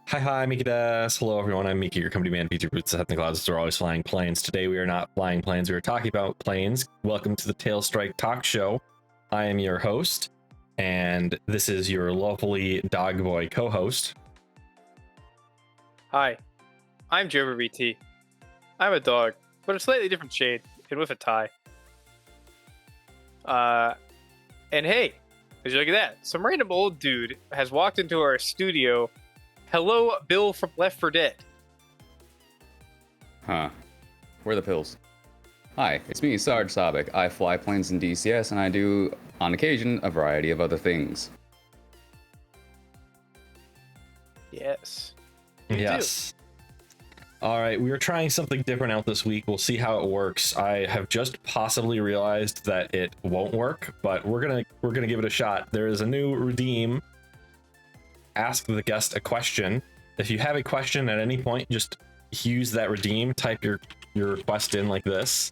Hi, Miki des. Hello, everyone. I'm Miki, your company man, feature boots that the clouds are always flying planes. Today, we are not flying planes. We are talking about planes. Welcome to the Tailstrike Talk Show. I am your host, and this is your lovely dog boy co-host. Hi, I'm Jover VT. I'm a dog, but a slightly different shade and with a tie. And hey, would you look at that? Some random old dude has walked into our studio. Hello, Bill from Left 4 Dead. Huh. Where are the pills? Hi, it's me, Sarge Saga. I fly planes in DCS, and I do, on occasion, a variety of other things. Yes. Yes. All right, we are trying something different out this week. We'll see how it works. I have just possibly realized that it won't work, but we're gonna give it a shot. There is a new redeem. Ask the guest a question. If you have a question at any point, just use that redeem. Type your request in like this.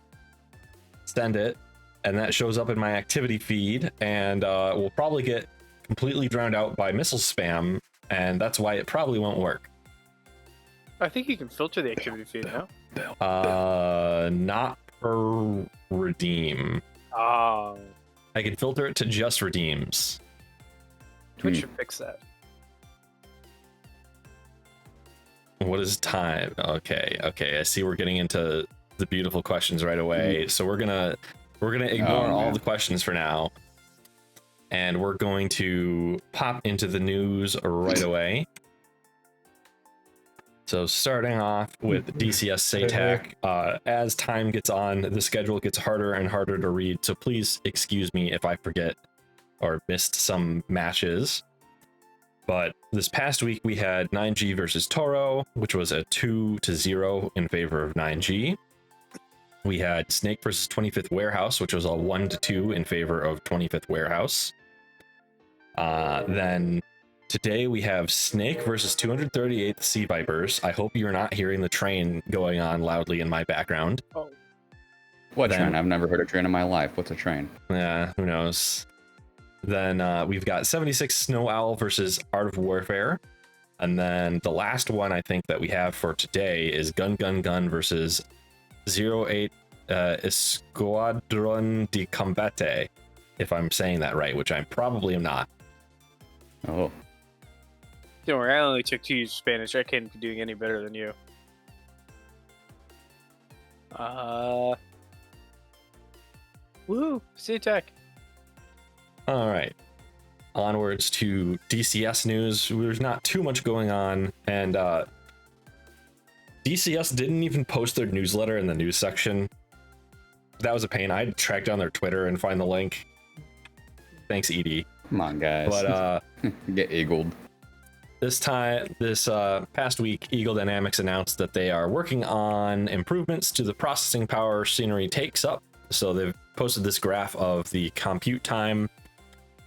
Send it, and that shows up in my activity feed. And we'll probably get completely drowned out by missile spam, and that's why it probably won't work. I think you can filter the activity feed now. Not per redeem. Oh. I can filter it to just redeems. Twitch should fix that. What is time? Okay. I see we're getting into the beautiful questions right away. So we're gonna ignore all the questions for now, and we're going to pop into the news right away. So starting off with DCS SATAC, as time gets on, the schedule gets harder and harder to read. So please excuse me if I forget or missed some matches. But this past week we had 9G versus Toro, which was a 2-0 in favor of 9G. We had Snake versus 25th Warehouse, which was a 1-2 in favor of 25th Warehouse. Then today we have Snake versus 238th Sea Vipers. I hope you're not hearing the train going on loudly in my background. Oh. What train? I've never heard a train in my life. What's a train? Yeah, who knows? Then we've got 76 Snow Owl versus Art of Warfare. And then the last one I think that we have for today is Gun versus 08 Escuadron de Combate, if I'm saying that right, which I probably am not. Oh. Don't worry, I only took 2 years of Spanish. I can't be doing any better than you. Woo! SATAC. All right. Onwards to DCS news. There's not too much going on, and DCS didn't even post their newsletter in the news section. That was a pain. I had to track down their Twitter and find the link. Thanks, Edie. Come on, guys. But get eagled. This past week, Eagle Dynamics announced that they are working on improvements to the processing power Scenery takes up. So they've posted this graph of the compute time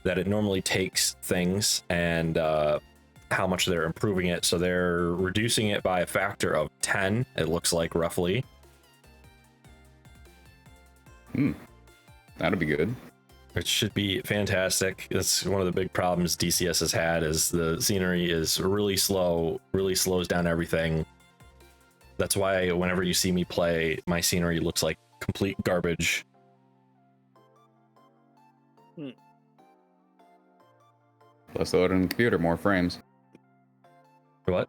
that it normally takes things and how much they're improving it. So they're reducing it by a factor of 10, it looks like, roughly. That'll be good. It should be fantastic. That's one of the big problems DCS has had, is the Scenery is really slow, really slows down everything. That's why whenever you see me play, my Scenery looks like complete garbage. Let's load in the computer, more frames. What?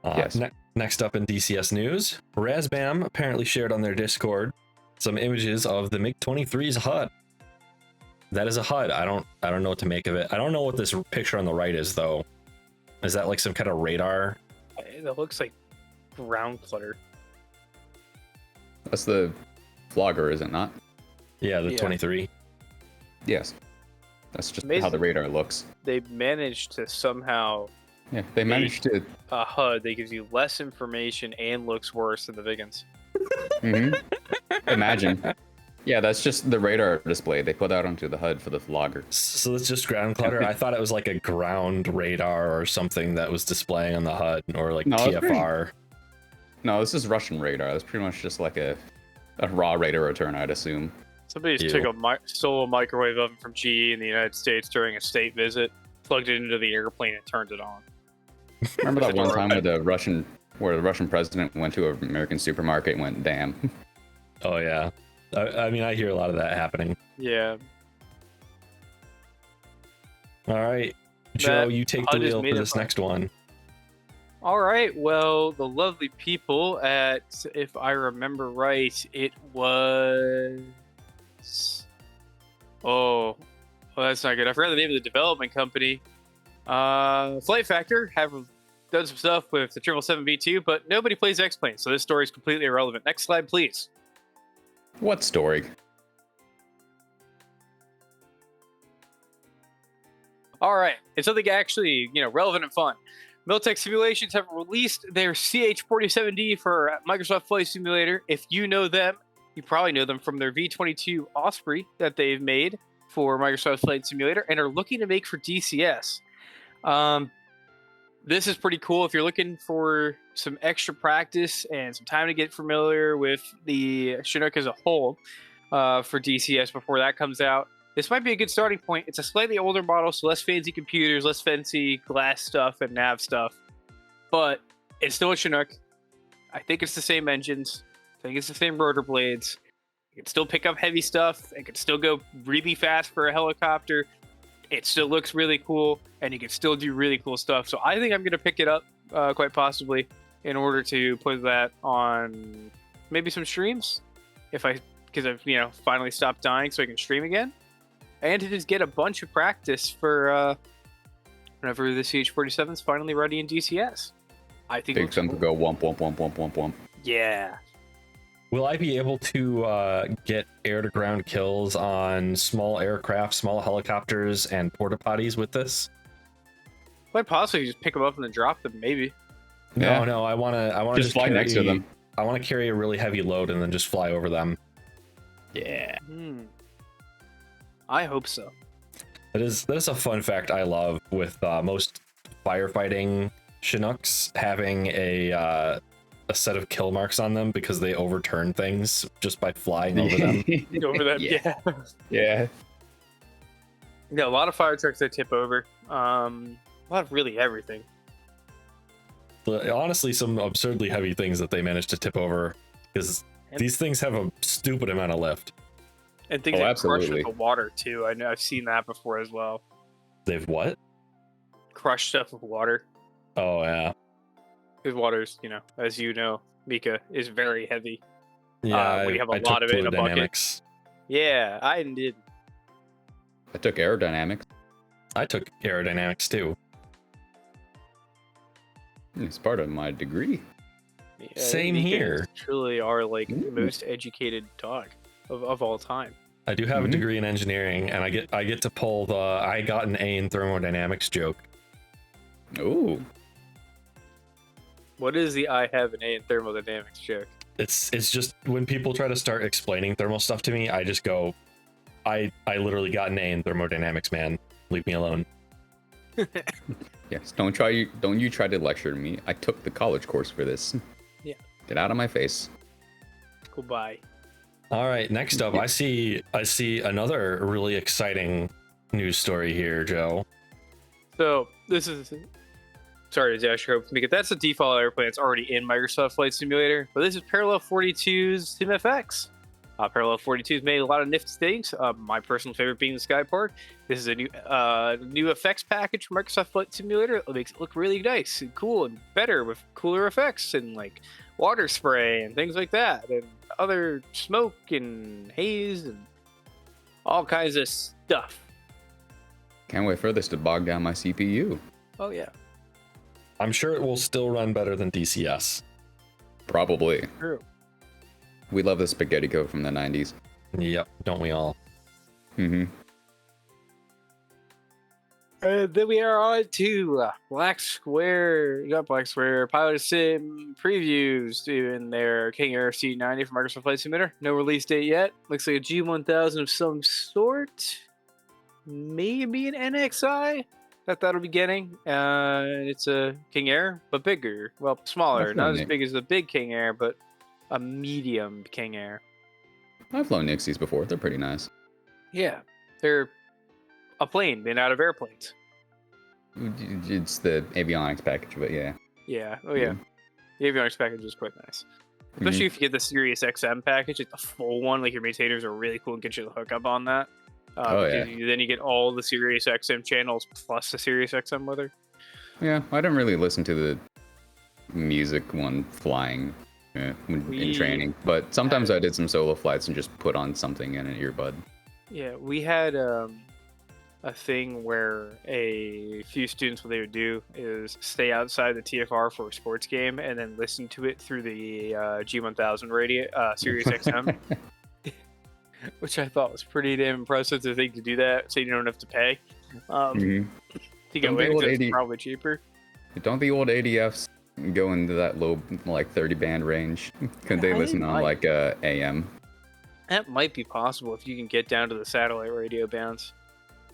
Yes. Next up in DCS news, Razbam apparently shared on their Discord some images of the MiG-23's HUD. That is a HUD. I don't know what to make of it. I don't know what this picture on the right is though. Is that like some kind of radar? It looks like ground clutter. That's the flogger, is it not? Yeah, the 23. Yes. That's just Amazing. how the radar looks. They managed to somehow Yeah, they managed to. a HUD that gives you less information and looks worse than the Vigans. Imagine. Yeah, that's just the radar display they put out onto the HUD for the flogger. So it's just ground clutter. I thought it was like a ground radar or something that was displaying on the HUD, or like TFR. No, this is Russian radar. It's pretty much just like a raw radar return, I'd assume. Somebody just Ew. took stole a microwave oven from GE in the United States during a state visit, plugged it into the airplane, and turned it on. Remember that one time Adorable. where the Russian president went to an American supermarket and went, "Damn." Oh yeah. I mean, I hear a lot of that happening. Yeah. All right, Joe, That you take the HUD is wheel made for of this fun. next one. All right. Well, the lovely people at, if I remember right, it was. Oh, well, that's not good. I forgot the name of the development company. Flight Factor have done some stuff with the 777V2, but nobody plays X-Plane, so this story is completely irrelevant. Next slide, please. What story? All right, it's something actually, relevant and fun. Militech Simulations have released their CH-47D for Microsoft Flight Simulator. If you know them, you probably know them from their V-22 Osprey that they've made for Microsoft Flight Simulator and are looking to make for DCS. This is pretty cool if you're looking for some extra practice and some time to get familiar with the Chinook as a whole for DCS before that comes out. This might be a good starting point. It's a slightly older model, so less fancy computers, less fancy glass stuff and nav stuff, but it's still a Chinook. I think it's the same engines. I think it's the same rotor blades. It can still pick up heavy stuff. It can still go really fast for a helicopter. It still looks really cool, and you can still do really cool stuff. So I think I'm going to pick it up, quite possibly, in order to put that on maybe some streams, because I've finally stopped dying, so I can stream again, and to just get a bunch of practice for whenever the CH-47 is finally ready in DCS. I think Big thumb to go womp womp womp womp womp womp. Yeah. Will I be able to get air-to-ground kills on small aircraft, small helicopters, and porta potties with this? Quite possibly just pick them up and then drop them, maybe. Yeah. No, I want to Just fly next to them. I want to carry a really heavy load and then just fly over them. Yeah. I hope so. That is a fun fact I love with most firefighting Chinooks having a set of kill marks on them because they overturn things just by flying over them. Over them, yeah. Yeah. Yeah, a lot of fire trucks that tip over. A lot of really everything. But honestly, some absurdly heavy things that they manage to tip over because these things have a stupid amount of lift. And things Oh, that crush absolutely. with the water too. I know I've seen that before as well. They've what? Crush stuff with water. Oh yeah. Because water's, as you know, Mika, is very heavy. Yeah, we have a I lot took of it in a bucket. dynamics. Yeah, I did. I took aerodynamics. I took aerodynamics too. It's part of my degree. Yeah, Same Mika here. is truly our the Ooh. most educated dog of all time. I do have a Mhm. degree in engineering, and I get to pull the I got an A in thermodynamics joke. Ooh. What is the I have an A in thermodynamics joke? It's just when people try to start explaining thermal stuff to me, I just go, I literally got an A in thermodynamics, man. Leave me alone. Yes. Don't you try to lecture me. I took the college course for this. Yeah. Get out of my face. Goodbye. All right, next up, I see another really exciting news story here, Joe. So this is, sorry to dash your hopes, Mika. That's the default airplane that's already in Microsoft Flight Simulator. But this is Parallel 42's SimFX. Parallel 42's made a lot of nifty things. My personal favorite being the Skyport. This is a new effects package for Microsoft Flight Simulator. It makes it look really nice and cool and better with cooler effects and like water spray and things like that, and other smoke and haze and all kinds of stuff. Can't wait for this to bog down my CPU. Oh yeah, I'm sure it will still run better than DCS. Probably. true. We love the spaghetti code from the 90s. Yep, don't we all? Mm-hmm. Then we are on to Black Square, not Black Square, Pilot Sim previews doing their King Air C90 for Microsoft Flight Simulator. No release date yet. Looks like a G1000 of some sort. Maybe an NXI that'll be getting. It's a King Air, but bigger. Well, smaller. That's Not not as neat. big as the big King Air, but a medium King Air. I've flown Nixies before. They're pretty nice. Yeah, they're a plane made out of airplanes. It's the avionics package, but yeah. Yeah. Oh yeah. The avionics package is quite nice. Especially if you get the Sirius XM package, like the full one, like your maintainers are really cool and get you the hookup on that. Then you get all the Sirius XM channels plus the Sirius XM weather. Yeah, I didn't really listen to the music one flying in training, but sometimes I did some solo flights and just put on something in an earbud. Yeah, we had a thing where a few students, what they would do is stay outside the TFR for a sports game and then listen to it through the G1000 radio, Sirius XM, which I thought was pretty damn impressive to think to do that, so you don't have to pay. To go in, it's probably cheaper. Don't the old ADFs go into that low, like 30 band range? Could they listen on like AM? That might be possible if you can get down to the satellite radio bands.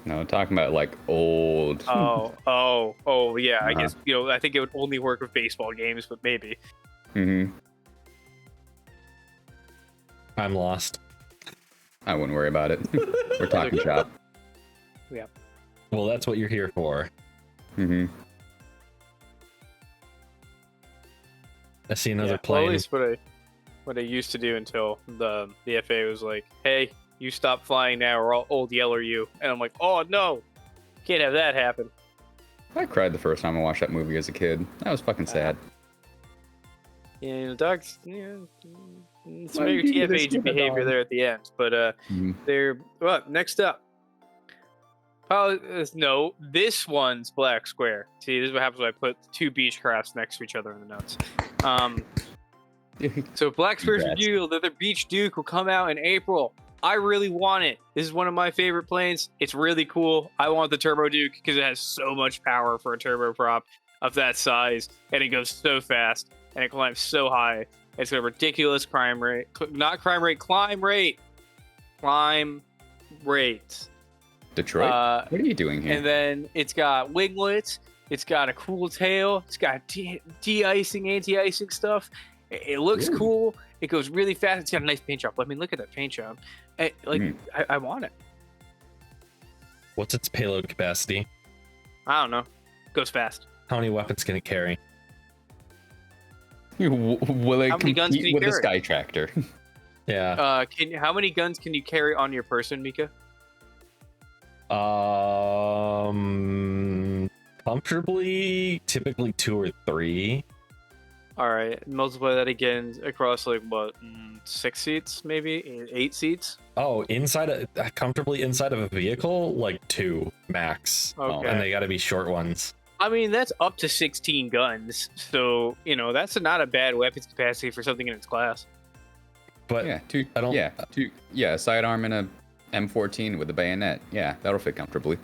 No, talking about like old. Oh, yeah. I guess I think it would only work with baseball games, but maybe. I'm lost. I wouldn't worry about it. We're talking shop. Yeah. Well, that's what you're here for. I see another plane. Well, at least what I used to do until the FAA was like, "Hey, you stop flying now, or I'll old yeller you." And I'm like, "Oh no, can't have that happen." I cried the first time I watched that movie as a kid. That was fucking sad. Yeah, dogs. Yeah, some of your TF agent behavior there at the end, but they're well. Next up, no, this one's Black Square. See, this is what happens when I put two Beechcrafts next to each other in the notes. So Black Square's revealed that the Beach Duke will come out in April. I really want it. This is one of my favorite planes. It's really cool. I want the Turbo Duke because it has so much power for a turboprop of that size, and it goes so fast, and it climbs so high. It's got a ridiculous climb rate. Climb rate. Detroit? What are you doing here? And then it's got winglets. It's got a cool tail. It's got de-icing, anti-icing stuff. It looks cool. It goes really fast. It's got a nice paint job. I mean, look at that paint job. I want it. What's its payload capacity? I don't know. It goes fast. How many weapons can it carry? Will it compete with a Sky Tractor? Yeah. How many guns can you carry on your person, Mika? Comfortably, typically 2 or 3. All right, multiply that again across like what, 6 seats, maybe 8 seats. Oh, comfortably inside of a vehicle, like 2 max. Okay. And they got to be short ones. I mean, that's up to 16 guns, so that's not a bad weapons capacity for something in its class. But a sidearm and a M14 with a bayonet. Yeah, that'll fit comfortably.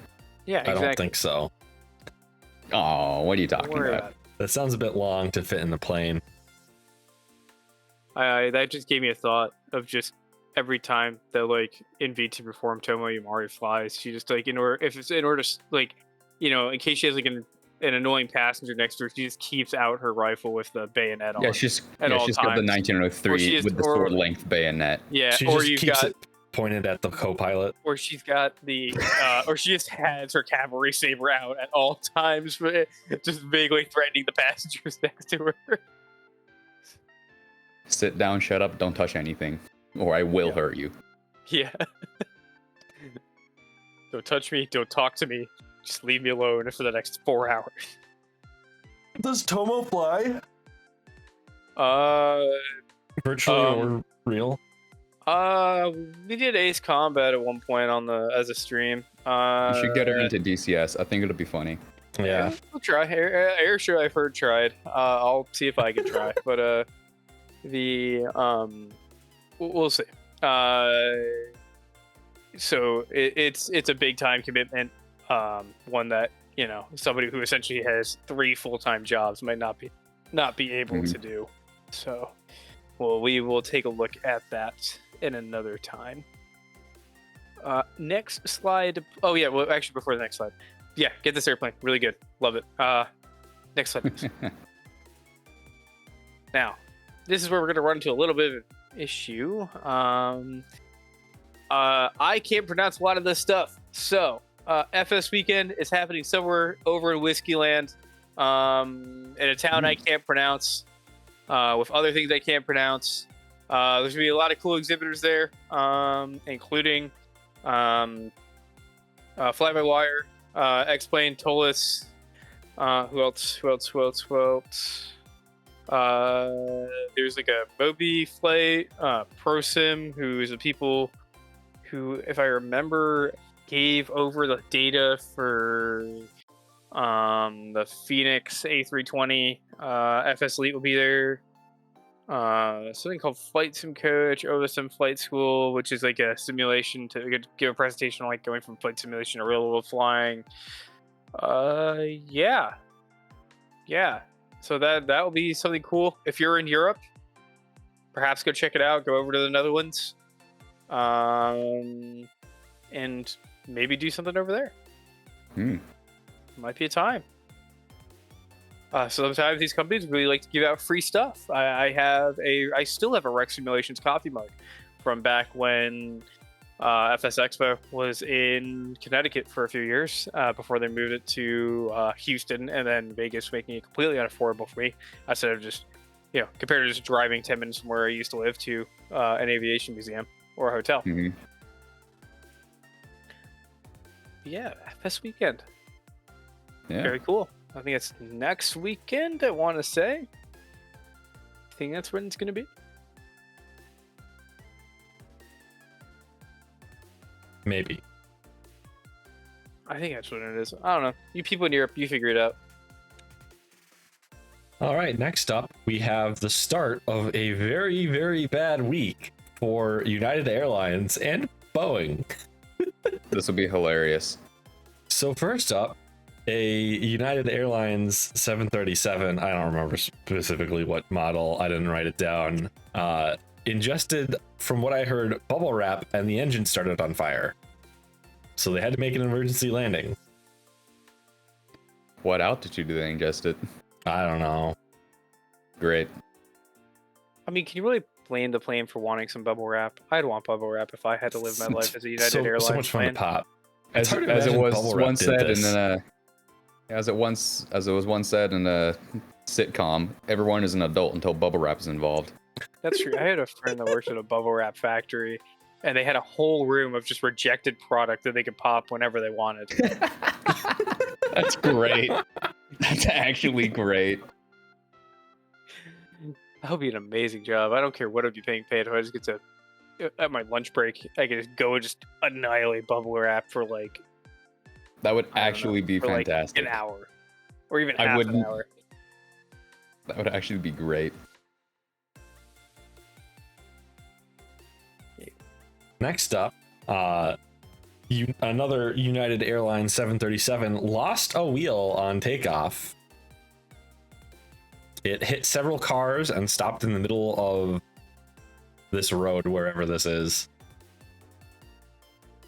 Yeah, exactly. I don't think so. Oh, what are you talking about? That sounds a bit long to fit in the plane. That just gave me a thought of just every time that like in VT Perform Tomo Yamari flies, she just like in order to like, in case she has like an annoying passenger next to her, she just keeps out her rifle with the bayonet on. Yeah, she's got the 1903 with the sword length bayonet. Yeah, she just keeps it pointed at the co-pilot. Or she's got the or she just has her cavalry saber out at all times, just vaguely threatening the passengers next to her. Sit down, shut up, don't touch anything, or I will hurt you. Yeah. Don't touch me, don't talk to me. Just leave me alone for the next 4 hours. Does Tomo fly? Virtually or real? We did Ace Combat at one point as a stream. You should get her into DCS. I think it'll be funny. Yeah, we'll try. Air show I've heard tried. I'll see if I can try, but we'll see. So it's a big time commitment. One that somebody who essentially has 3 full-time jobs might not be able to do. So, we will take a look at that in another time. Next slide. Oh yeah, well actually before the next slide. Yeah, get this airplane. Really good. Love it. Next slide, please. Now, this is where we're going to run into a little bit of issue. I can't pronounce a lot of this stuff, so FS Weekend is happening somewhere over in Whiskeyland, in a town I can't pronounce, with other things I can't pronounce. There's gonna be a lot of cool exhibitors there, including Fly by Wire, X-Plane, Tolus. Who else? There's like a Moby Flight, ProSim, who is the people who, if I remember, gave over the data for the Phoenix A320. FS Elite will be there. Something called Flight Sim Coach, OSM Flight School, which is like a simulation to give a presentation on like going from flight simulation to real world flying. Yeah. So that will be something cool. If you're in Europe, perhaps go check it out. Go over to the Netherlands, and maybe do something over there. Might be a time. Sometimes these companies really like to give out free stuff. I still have a Rex Simulations coffee mug from back when FS Expo was in Connecticut for a few years, before they moved it to Houston and then Vegas, making it completely unaffordable for me. Instead of just, compared to just driving 10 minutes from where I used to live to an aviation museum or a hotel. Yeah, FS Weekend. Yeah. Very cool. I think it's next weekend, I want to say. I think that's when it's going to be. Maybe. I think that's what it is. I don't know. You people in Europe, you figure it out. All right, next up, we have the start of a very, very bad week for United Airlines and Boeing. This will be hilarious. So first up, a United Airlines 737, I don't remember specifically what model, I didn't write it down, ingested, from what I heard, bubble wrap, and the engine started on fire. So they had to make an emergency landing. What altitude do they ingest it? I don't know. Great. I mean, can you really blame the plane for wanting some bubble wrap? I'd want bubble wrap if I had to live my life as a United Airlines so much fun plane. to pop. As it was once said in a sitcom, everyone is an adult until bubble wrap is involved. That's true. I had a friend that worked at a bubble wrap factory, and they had a whole room of just rejected product that they could pop whenever they wanted. That's great. That's actually great. That would be an amazing job. I don't care what I'd be paying paid. If I just get to, at my lunch break, I could just go and just annihilate bubble wrap for like... That would actually be fantastic. Like an hour. Or even half an hour. That would actually be great. Next up, another United Airlines 737 lost a wheel on takeoff. It hit several cars and stopped in the middle of this road, wherever this is.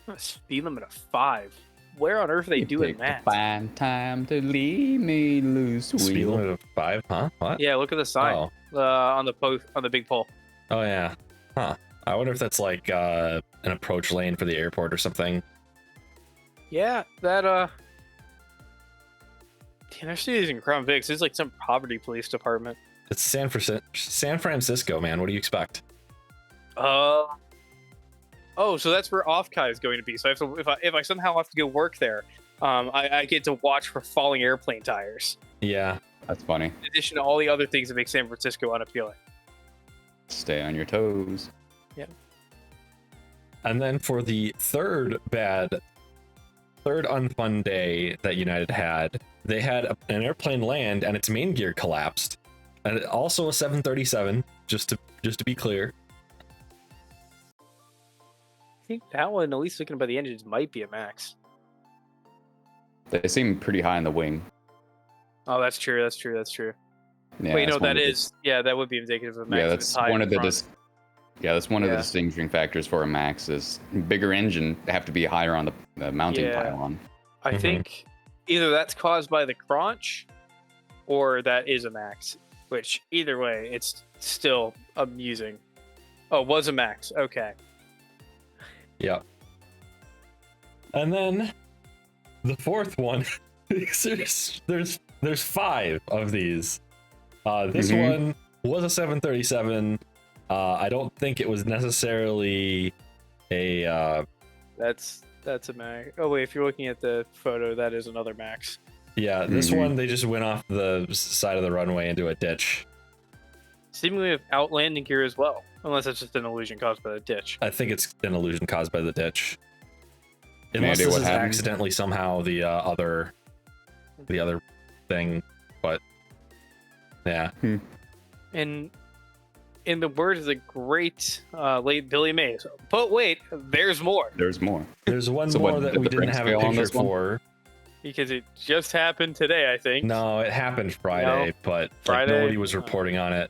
A speed limit of 5. Where on earth are they doing that? Find time to leave me loose. Speed limit of 5, huh? What? Yeah, look at the sign on the big pole. Oh yeah, huh? I wonder if that's like an approach lane for the airport or something. Yeah, that Damn, they're still using Crown Vics. It's like some poverty police department. It's San Francisco, man. What do you expect? Oh, so that's where Off-Kai is going to be. So if I somehow have to go work there, I get to watch for falling airplane tires. Yeah, that's funny. In addition to all the other things that make San Francisco unappealing. Stay on your toes. Yeah. And then for the third unfun day that United had, they had an airplane land and its main gear collapsed, and also a 737. Just to be clear. I think that one, at least looking by the engines, might be a Max. They seem pretty high in the wing. Oh, that's true. Yeah, wait, no, that would be indicative of a Max. Yeah, that's one of the distinguishing factors for a Max is bigger engine have to be higher on the mounting pylon. I think either that's caused by the crunch or that is a Max, which either way, it's still amusing. Oh, it was a max. Okay. Yep. And then the fourth one, there's 5 of these. This one was a 737. I don't think it was necessarily a. That's a max. Oh wait, if you're looking at the photo, that is another max. Yeah, this one they just went off the side of the runway into a ditch. Seemingly without landing gear as well, unless it's just an illusion caused by the ditch. I think it's an illusion caused by the ditch. Unless this is accidentally somehow the other thing, but yeah. And in the words of the great late Billy Mays, but wait, there's more. There's more. There's one more that we didn't have a picture for. Because it just happened today, I think. No, it happened Friday, but nobody was reporting on it.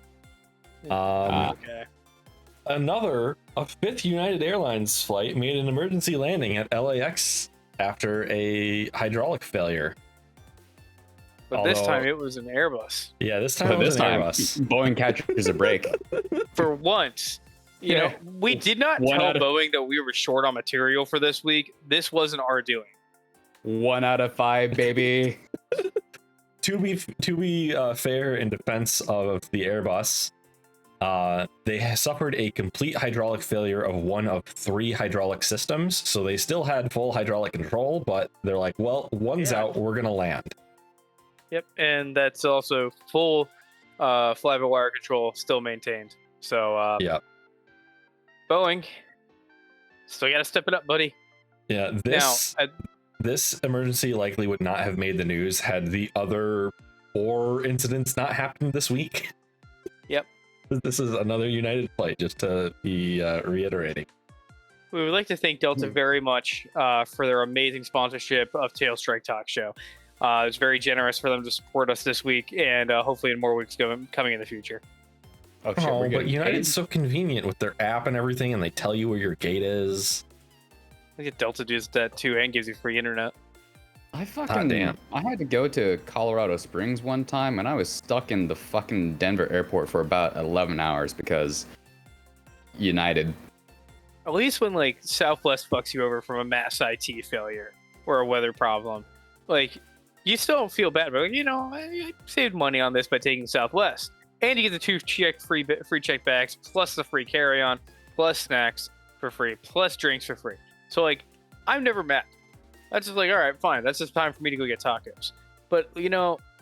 Okay. A 5th United Airlines flight made an emergency landing at LAX after a hydraulic failure. But this time it was an Airbus. Yeah, this time it was an Airbus. Boeing catches a break. For once. You know, we did not tell Boeing that we were short on material for this week. This wasn't our doing. 1 out of 5, baby. To be fair, in defense of the Airbus, they suffered a complete hydraulic failure of one of 3 hydraulic systems, so they still had full hydraulic control, but they're like, well, one's out, we're gonna land. Yep, and that's also full fly-by-wire control still maintained. So yeah, Boeing, still gotta step it up, buddy. Yeah, this emergency likely would not have made the news had the other 4 incidents not happened this week. Yep. This is another United flight, just to be reiterating. We would like to thank Delta very much for their amazing sponsorship of Tailstrike Talk Show. It's very generous for them to support us this week, and hopefully in more weeks coming in the future. Oh, but United's so convenient with their app and everything, and they tell you where your gate is. I think Delta does that too, and gives you free internet. I had to go to Colorado Springs one time, and I was stuck in the fucking Denver airport for about 11 hours because United. At least when like Southwest fucks you over from a mass IT failure or a weather problem, like you still don't feel bad, but I saved money on this by taking Southwest, and you get the 2 free check bags plus the free carry-on plus snacks for free plus drinks for free. So like I'm never mad. That's just like, all right, fine. That's just time for me to go get tacos. But,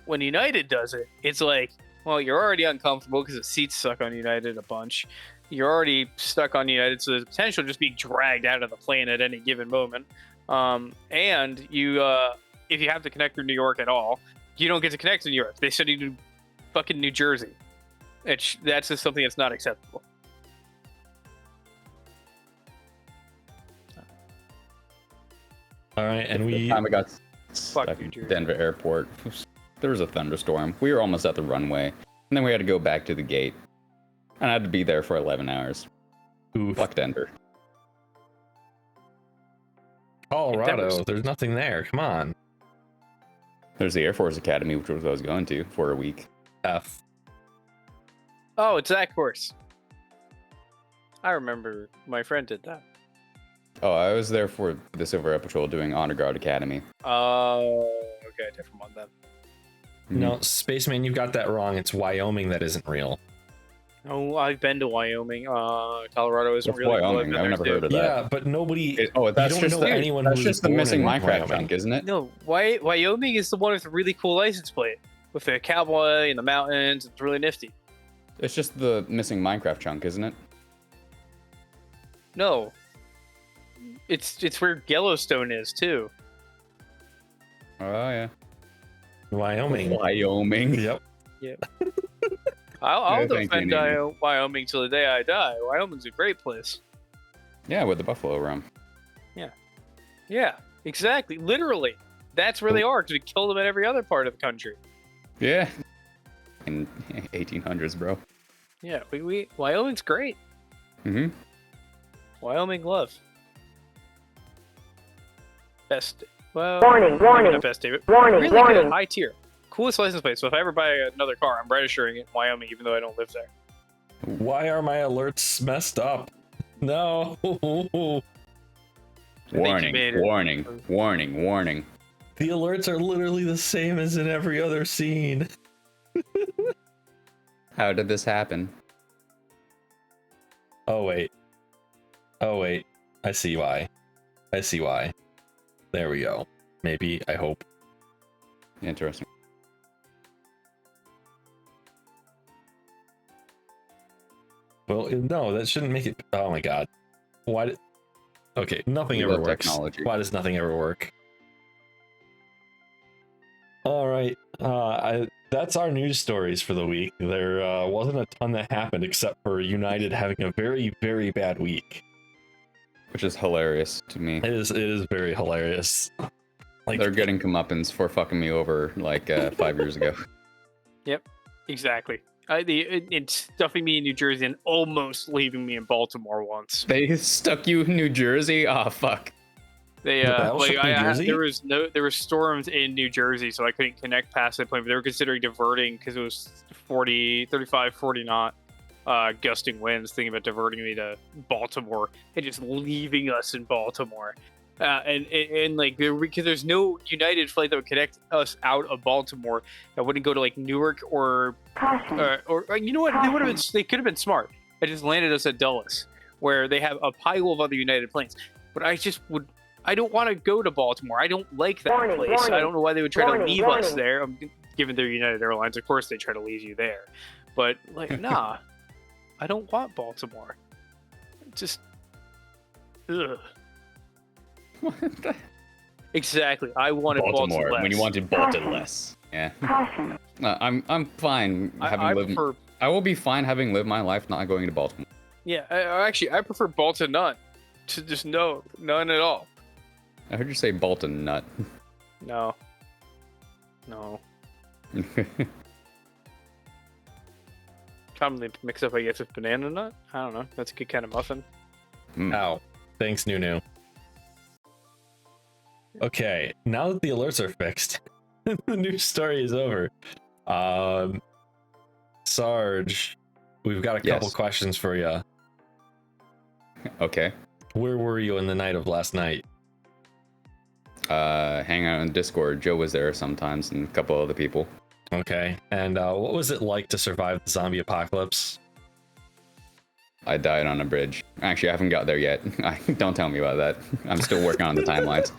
when United does it, it's like, well, you're already uncomfortable because the seats suck on United a bunch. You're already stuck on United, so there's potential to just be dragged out of the plane at any given moment. And you, if you have to connect through New York at all, you don't get to connect to New York. They send you to fucking New Jersey. That's just something that's not acceptable. All right, and the time I got stuck at Denver airport, there was a thunderstorm. We were almost at the runway, and then we had to go back to the gate, and I had to be there for 11 hours. Oof. Fuck Denver. Colorado, there's nothing there. Come on. There's the Air Force Academy, which was what I was going to for a week. F. Oh, it's that course. I remember my friend did that. Oh, I was there for the Silver Air Patrol doing Honor Guard Academy. Oh, okay, different one then. No, Spaceman, you've got that wrong. It's Wyoming that isn't real. Oh, I've been to Wyoming. Colorado isn't really Wyoming. I've never heard of that. Yeah, but nobody. That's just anyone. That's just the missing Minecraft chunk, isn't it? No, Wyoming is the one with the really cool license plate with the cowboy in the mountains. It's really nifty. It's just the missing Minecraft chunk, isn't it? No. It's where Yellowstone is too. Oh yeah. Wyoming. Yep. Yeah. I'll defend Wyoming till the day I die. Wyoming's a great place. Yeah, with the buffalo rum. Yeah, exactly. Literally. That's where they are, because we kill them in every other part of the country. Yeah. In 1800s, bro. Yeah, Wyoming's great. Mm-hmm. Wyoming love. Best. Well, warning. Not best, David. Warning. Good, high tier. Coolest license plate. So if I ever buy another car, I'm registering it in Wyoming, even though I don't live there. Why are my alerts messed up? No. Warning. The alerts are literally the same as in every other scene. How did this happen? Oh wait. I see why. There we go. Maybe, I hope. Interesting. Well, no, that shouldn't make it. Oh my god. Why did... Okay, nothing ever works. Technology. Why does nothing ever work? All right. That's our news stories for the week. There wasn't a ton that happened except for United having a very, very bad week. Which is hilarious to me. It is very hilarious. Like, they're getting comeuppance for fucking me over like 5 years ago. Yep, exactly. It's stuffing me in New Jersey and almost leaving me in Baltimore once. They stuck you in New Jersey? Oh fuck. They there were storms in New Jersey, so I couldn't connect past that point, but they were considering diverting because it was 35, 40 knot gusting winds, thinking about diverting me to Baltimore and just leaving us in Baltimore. And like because there's no United flight that would connect us out of Baltimore that wouldn't go to like Newark or you know what, they could have been smart. They just landed us at Dulles, where they have a pile of other United planes. But I don't want to go to Baltimore. I don't like that place. I don't know why they would try to leave us there. Given they're United Airlines, of course they try to leave you there. But like, nah, I don't want Baltimore. Just, ugh. What the? Exactly. I wanted Baltimore less. when you wanted Baltimore less. Yeah. I'm fine I will be fine having lived my life not going to Baltimore. Yeah, I prefer Baltimore none to just none at all. I heard you say Bolton nut. No. Commonly mixed up, I guess, with banana nut. I don't know. That's a good kind of muffin. Ow. Thanks, Nunu. Okay, now that the alerts are fixed, the news story is over. Sarge, we've got a couple questions for you. Okay. Where were you in the night of last night? Hang out on Discord. Joe was there sometimes, and a couple other people. Okay, and what was it like to survive the zombie apocalypse? I died on a bridge. Actually, I haven't got there yet. Don't tell me about that. I'm still working on the timelines.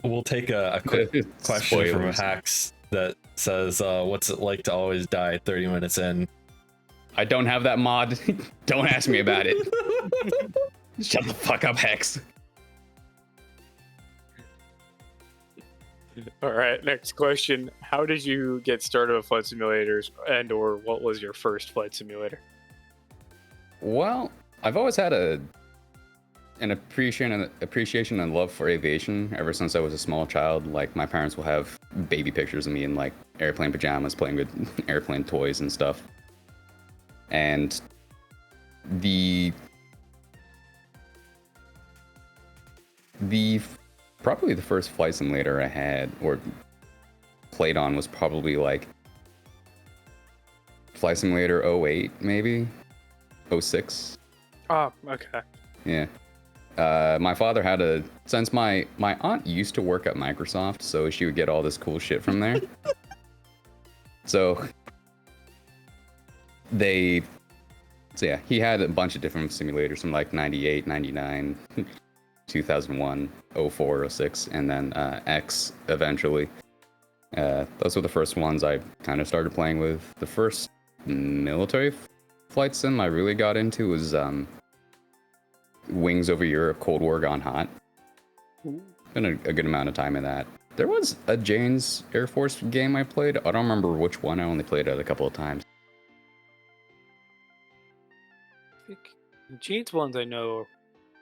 We'll take a quick question Spoilers. from Hacks that says, what's it like to always die 30 minutes in? I don't have that mod. Don't ask me about it. Shut the fuck up, Hex. All right, next question. How did you get started with flight simulators, and or what was your first flight simulator? Well, I've always had an appreciation and love for aviation ever since I was a small child. Like, my parents will have baby pictures of me in like airplane pajamas playing with airplane toys and stuff. And probably the first flight simulator I had or played on was probably like Flight Simulator 08, maybe 06. Oh, okay. Yeah. My father had since my aunt used to work at Microsoft, so she would get all this cool shit from there. So yeah, he had a bunch of different simulators from like 98, 99, 2001, 04, 06, and then X eventually. Those were the first ones I kind of started playing with. The first military flight sim I really got into was Wings Over Europe, Cold War Gone Hot. Been a good amount of time in that. There was a Jane's Air Force game I played. I don't remember which one. I only played it a couple of times. I think Jane's ones I know,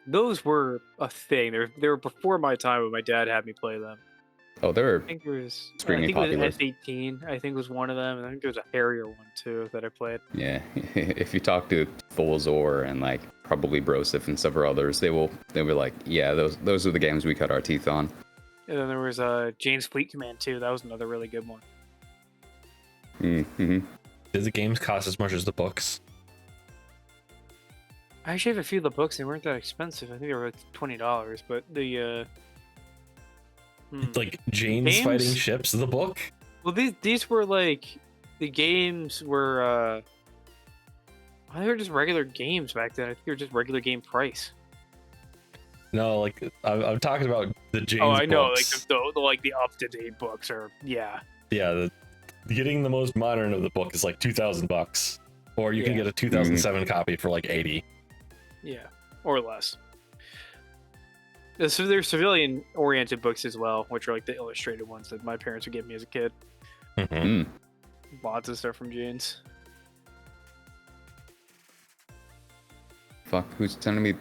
those were a thing. They were before my time, but my dad had me play them. Oh, they're I think it was popular. F-18. I think was one of them, and I think there was a Harrier one too that I played. Yeah, if you talk to Tholzor and like probably Brosif and several others, they'll be like, yeah, those are the games we cut our teeth on. And then there was Jane's Fleet Command too. That was another really good one. Mm-hmm. Did the games cost as much as the books? I actually have a few of the books. They weren't that expensive. I think they were like $20, but the Like Jane's games. Fighting Ships, the book? Well, these were like the games were. They were just regular games back then. I think they were just regular game price. No, like I'm talking about the Jane's Oh, I know, books. like the up to date books are yeah. Yeah, getting the most modern of the book is like $2,000, or you can Yeah. get a 2007 copy for like 80. Yeah, or less. So there's civilian oriented books as well, which are like the illustrated ones that my parents would give me as a kid. Mhm. Lots of stuff from Jane's. Fuck, who's sending me?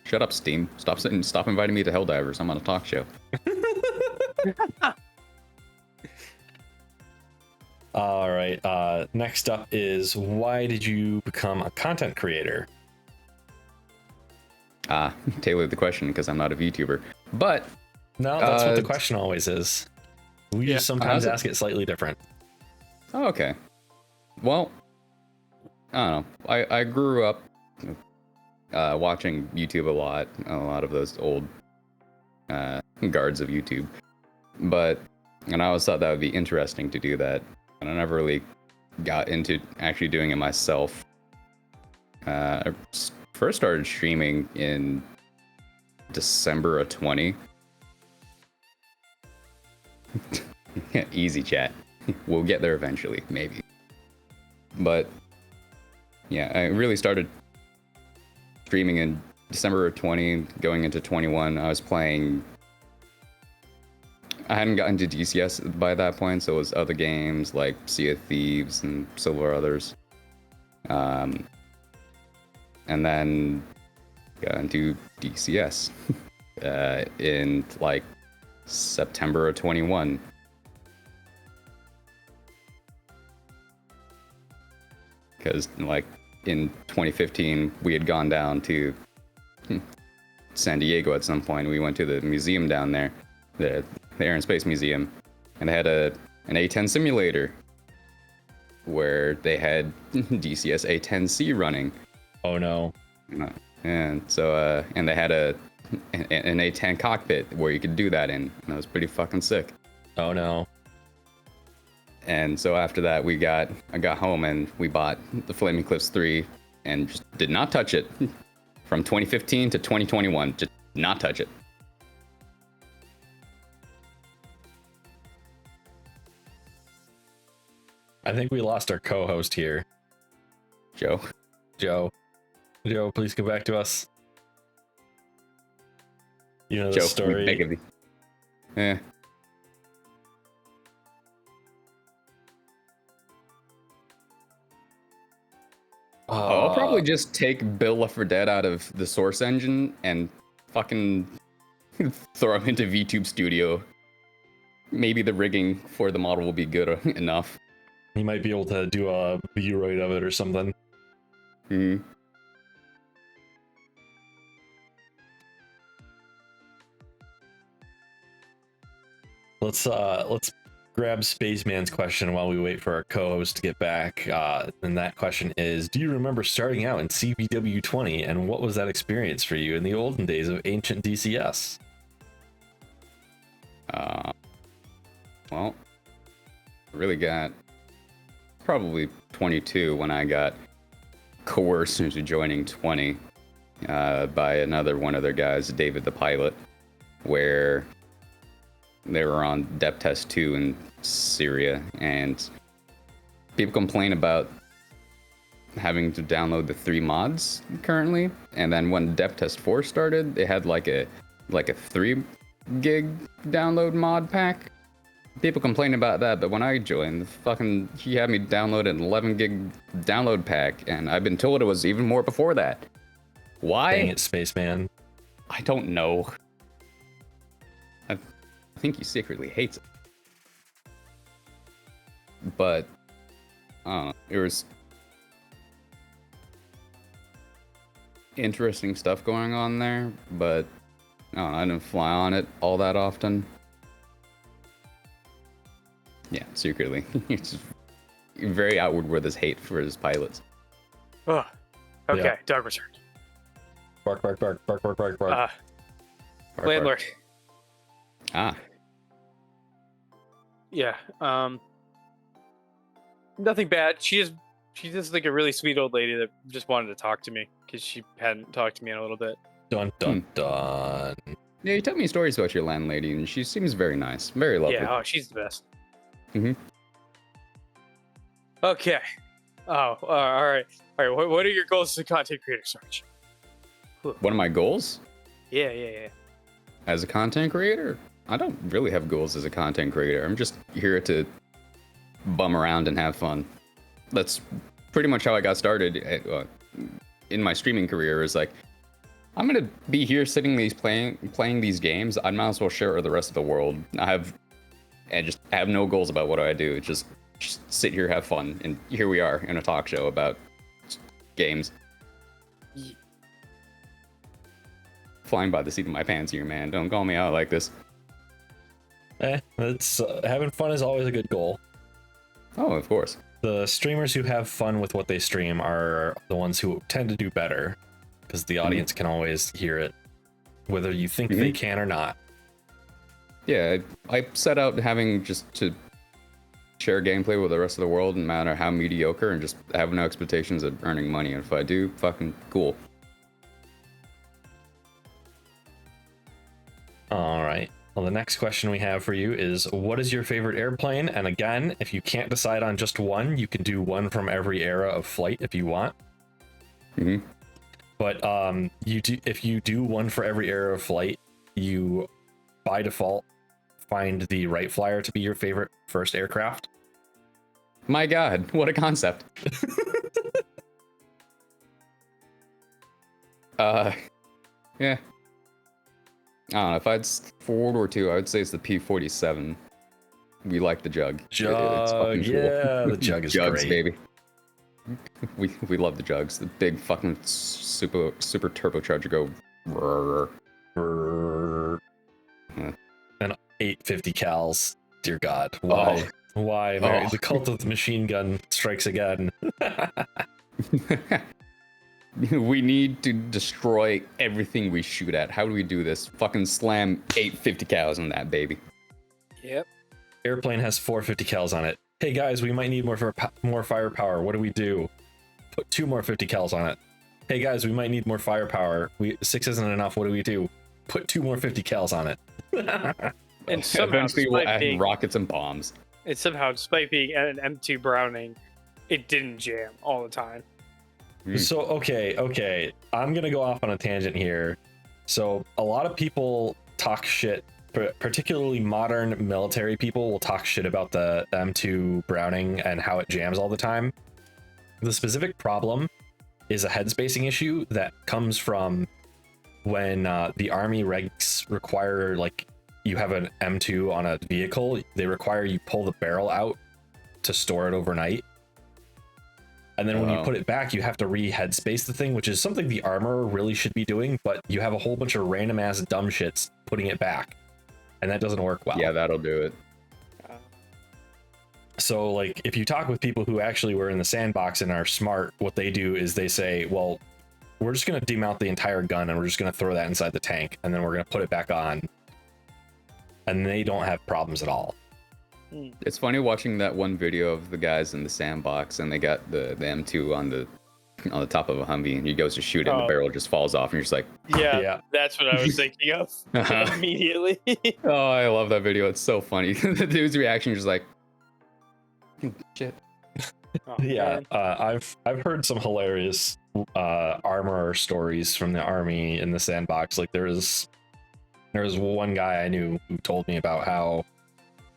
Shut up, Steam. Stop inviting me to Helldivers. I'm on a talk show. All right. Next up is, why did you become a content creator? Tailored the question because I'm not a VTuber. But No, that's what the question always is. We just sometimes ask it slightly different. Oh, okay. Well, I don't know. I grew up watching YouTube a lot of those old guards of YouTube. And I always thought that would be interesting to do that. And I never really got into actually doing it myself. I first started streaming in December of 20. Easy chat. We'll get there eventually, maybe. But yeah, I really started streaming in December of 20, going into 21. I hadn't gotten to DCS by that point, so it was other games like Sea of Thieves and several others. And then got into DCS in like September of 21. Because like in 2015, we had gone down to San Diego at some point. We went to the museum down there, the Air and Space Museum, and they had an A10 simulator where they had DCS A10C running. Oh no. And so, and they had an A10 cockpit where you could do that in. And that was pretty fucking sick. Oh no. And so after that, I got home and we bought the Flaming Cliffs 3 and just did not touch it. From 2015 to 2021, just not touch it. I think we lost our co-host here. Joe, Joe, please come back to us. You know the Joe, story. we beg of you. Eh. I'll probably just take Bill Left 4 Dead out of the Source engine and fucking throw him into VTube Studio. Maybe the rigging for the model will be good enough. He might be able to do a V-roid of it or something. Hmm. Let's grab Spaceman's question while we wait for our co-host to get back. And that question is, do you remember starting out in CBW 20, and what was that experience for you in the olden days of ancient DCS? Well, really got probably 22 when I got coerced into joining 20 by another one of their guys, David the Pilot, where they were on Depth Test 2 in Syria, and people complain about having to download the 3 mods currently, and then when Depth Test 4 started, they had like a 3 gig download mod pack. People complain about that, but when I joined, he had me download an 11 gig download pack, and I've been told it was even more before that. Why? Dang it, Spaceman. I don't know. I think he secretly hates it. But, there was interesting stuff going on there, but I didn't fly on it all that often. Yeah, secretly. very outward with his hate for his pilots. Oh, okay. Yeah. Dog return. Bark, bark, bark, bark, bark, bark, bark. Bark, Landlord. bark. Yeah. Nothing bad. She's just like a really sweet old lady that just wanted to talk to me because she hadn't talked to me in a little bit. Dun dun dun. Yeah, you tell me stories about your landlady, and she seems very nice, very lovely. Yeah. Oh, she's the best. Mhm. Okay. Oh, all right. All right. What are your goals as a content creator, Sarge? One of my goals Yeah. as a content creator, I don't really have goals as a content creator. I'm just here to bum around and have fun. That's pretty much how I got started in my streaming career. Is like, I'm gonna be here sitting playing these games. I might as well share it with the rest of the world. I just have no goals about what I do. Just sit here, have fun, and here we are in a talk show about games. Flying by the seat of my pants here, man. Don't call me out like this. It's having fun is always a good goal. Oh, of course. The streamers who have fun with what they stream are the ones who tend to do better, because the audience can always hear it, whether you think they can or not. Yeah, I set out having just to share gameplay with the rest of the world, no matter how mediocre, and just have no expectations of earning money. And if I do, fucking cool. All right. Well, the next question we have for you is, what is your favorite airplane? And again, if you can't decide on just one, you can do one from every era of flight if you want. But if you do one for every era of flight, you by default find the Wright Flyer to be your favorite first aircraft. My God, what a concept. Yeah. I don't know, if I'd for World War II, I would say it's the P-47. We like the Jug. It's fucking cool. Yeah, the Jug is Jugs, great. baby. We love the Jugs. The big fucking super turbocharger go. And 850 cals. Dear God, why? Why? The cult of the machine gun strikes again. We need to destroy everything we shoot at. How do we do this? Fucking slam 850 cals on that baby. Yep. Airplane has 450 cals on it. Hey guys, we might need more firepower. What do we do? Put 2 more 50 cals on it. Hey guys, we might need more firepower. 6 isn't enough. What do we do? Put 2 more 50 cals on it. And somehow, eventually we'll add rockets and bombs. And somehow, despite being an M2 Browning, it didn't jam all the time. So, okay. I'm going to go off on a tangent here. So, a lot of people talk shit, particularly modern military people will talk shit about the M2 Browning and how it jams all the time. The specific problem is a head spacing issue that comes from when the Army regs require, like, you have an M2 on a vehicle, they require you pull the barrel out to store it overnight. And then when you put it back, you have to re-head space the thing, which is something the armorer really should be doing, but you have a whole bunch of random ass dumb shits putting it back. And that doesn't work well. Yeah, that'll do it. So, like, if you talk with people who actually were in the sandbox and are smart, what they do is they say, well, we're just going to demount the entire gun and we're just going to throw that inside the tank and then we're going to put it back on. And they don't have problems at all. It's funny watching that one video of the guys in the sandbox and they got the M2 on the top of a Humvee and he goes to shoot it and the barrel just falls off and you're just like, yeah. That's what I was thinking of immediately. Oh, I love that video. It's so funny. The dude's reaction is just like, shit. Oh, Yeah, man. I've heard some hilarious armor stories from the Army in the sandbox. Like there was one guy I knew who told me about how,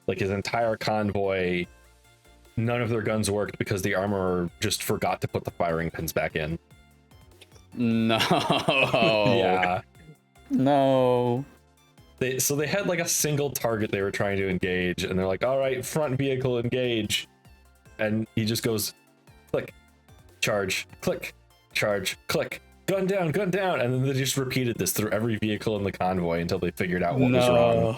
like, his entire convoy, none of their guns worked because the armorer just forgot to put the firing pins back in. No. Yeah. No. So they had like a single target they were trying to engage, and they're like, all right, front vehicle engage. And he just goes, click, charge, click, charge, click, gun down, gun down. And then they just repeated this through every vehicle in the convoy until they figured out what was wrong.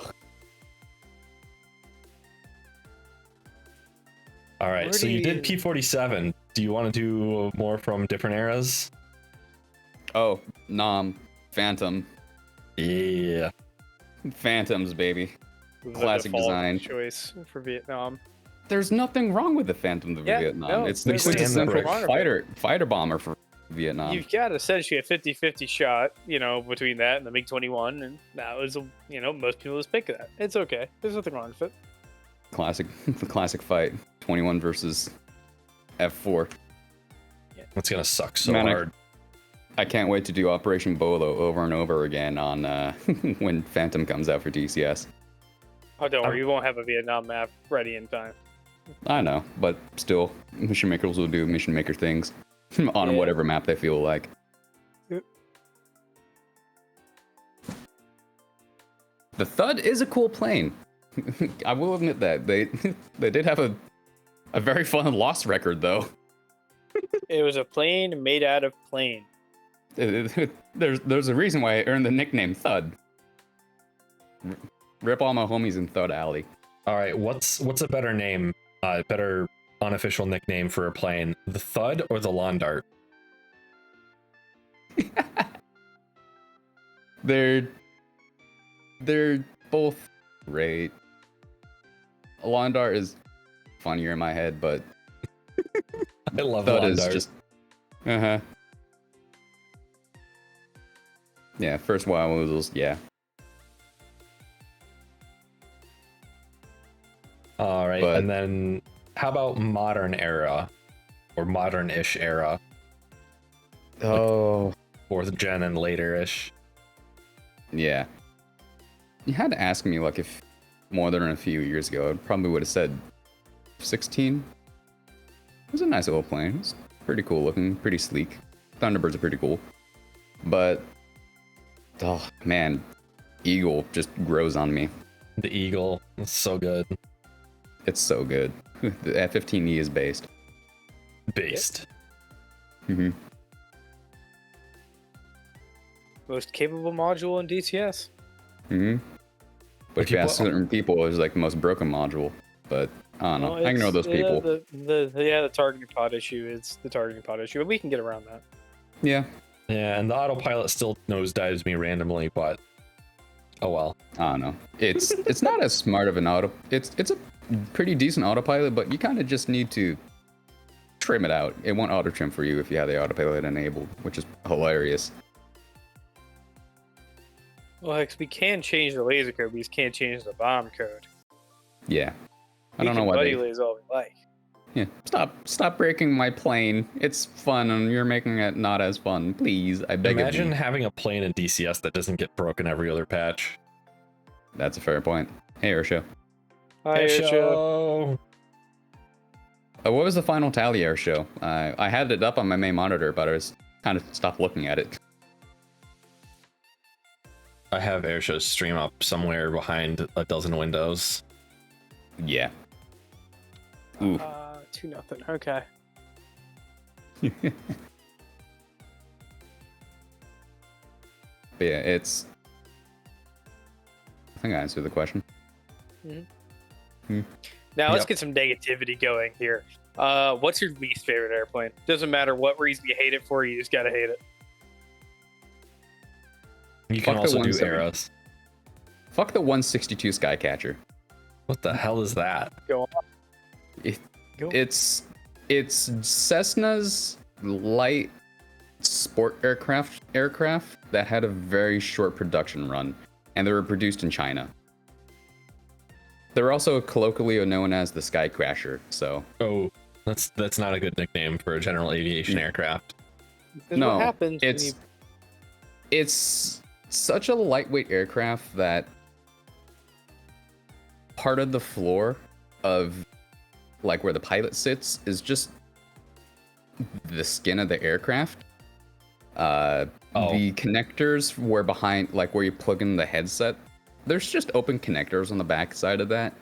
All right, so you did Already- P-47. Do you want to do more from different eras? Oh, Nom, Phantom, Yeah. Phantoms, baby. the Classic default design. choice for Vietnam. There's nothing wrong with the Phantom of Yeah, Vietnam. no, It's the there's nothing quintessential wrong with it. fighter bomber for Vietnam. You've got essentially a 50-50 shot, between that and the MiG-21, and that was, most people just pick that. It's okay. There's nothing wrong with it. Classic, the classic fight. 21 versus F4. It's gonna suck so Man, hard. I can't wait to do Operation Bolo over and over again on when Phantom comes out for DCS. Oh, don't worry. You won't have a Vietnam map ready in time. I know, but still, mission makers will do mission maker things on Yeah. whatever map they feel like. Yep. The Thud is a cool plane. I will admit that they did have a very fun loss record though. It was a plane made out of plane. There's a reason why I earned the nickname Thud. Rip all my homies in Thud Alley. All right, what's a better name? Better unofficial nickname for a plane, the Thud or the Lawn Dart? They're both great. Lawn Dart is funnier in my head, but I love Thud Lawn is Dart. just yeah. First while was yeah. All right, But- and then how about modern era or modern-ish era, Oh 4th gen and later-ish? yeah. You had to ask me like if more than a few years ago, I probably would have said 16. It was a nice little plane. It was pretty cool looking, pretty sleek. Thunderbirds are pretty cool. But oh man, Eagle just grows on me. The Eagle, it's so good. It's so good. The F-15E is based. Based. Mm-hmm. Most capable module in DCS. Mm-hmm. But If if you you ask put- certain people, it's like the most broken module. But I don't know. Well, I ignore those it's- people. The targeting pod issue is the targeting pod issue, but we can get around that. Yeah. Yeah, and the autopilot still nosedives me randomly, but oh well. I don't know. It's not as smart of an auto. It's a pretty decent autopilot, but you kind of just need to trim it out. It won't auto trim for you if you have the autopilot enabled, which is hilarious. Well, heck, we can change the laser code, we just can't change the bomb code. Yeah. I We don't know can why buddy they. laser all we like. Yeah. Stop breaking my plane. It's fun, and you're making it not as fun. Please, I beg Imagine of you. having a plane in DCS that doesn't get broken every other patch. That's a fair point. Hey, Ursha. Hi, Hey, Airship. show. What was the final tally air show? I had it up on my main monitor, but I was kind of stopped looking at it. I have Airshow's stream up somewhere behind a dozen windows. Yeah. Ooh. 2-0. Okay. But yeah, it's. I think I answered the question. Now let's Yep. get some negativity going here. What's your least favorite airplane? Doesn't matter what reason you hate it for, you just gotta hate it. You can Fuck the also do 170. arrows. Fuck the 162 Skycatcher. What the hell is that? Go on. It- Go. It's Cessna's light sport aircraft that had a very short production run, and they were produced in China. They're also colloquially known as the Skycrasher. So Oh, that's not a good nickname for a general aviation aircraft. Because no, what happens when it's you it's such a lightweight aircraft that part of the floor of like where the pilot sits is just the skin of the aircraft. Oh. The connectors were behind, like where you plug in the headset. There's just open connectors on the back side of that.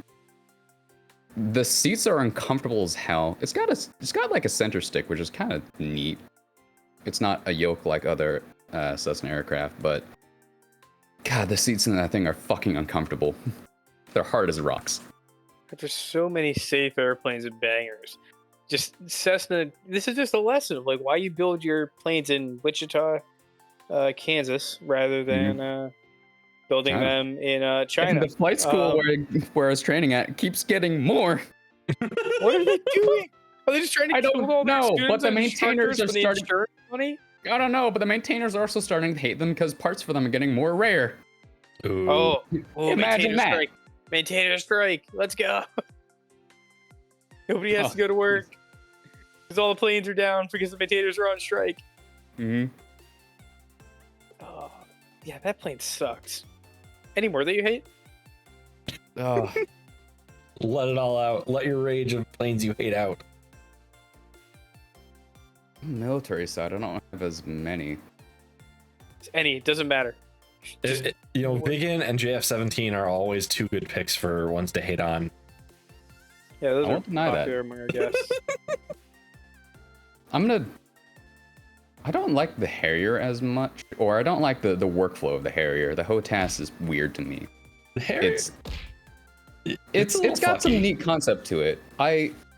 The seats are uncomfortable as hell. It's got like a center stick, which is kind of neat. It's not a yoke like other Cessna aircraft, but God, the seats in that thing are fucking uncomfortable. They're hard as rocks. But there's so many safe airplanes and bangers. Just Cessna. This is just a lesson of like why you build your planes in Wichita, Kansas, rather than building China. them in And China. the flight school where I was training at keeps getting more. What are they doing? Are they just trying to I kill don't all their know, students but the and maintainers instructors are for the starting. insurance money? I don't know, but the maintainers are also starting to hate them because parts for them are getting more rare. Ooh. Oh, Imagine maintainer that. strike! Maintainer strike! Let's go! Nobody has Oh, to go to work because all the planes are down because the maintainers are on strike. Mm-hmm. Oh, yeah, that plane sucks. Any more that you hate? Oh, Let it all out. Let your rage of planes you hate out. military side, I don't have as many. Any, doesn't matter. Vigan and JF-17 are always two good picks for ones to hate on. Yeah, those I are won't deny that. popular among our guests. I don't like the Harrier as much, or I don't like the workflow of the Harrier. The HOTAS is weird to me. The Harrier, It's got some funky. neat concept to it.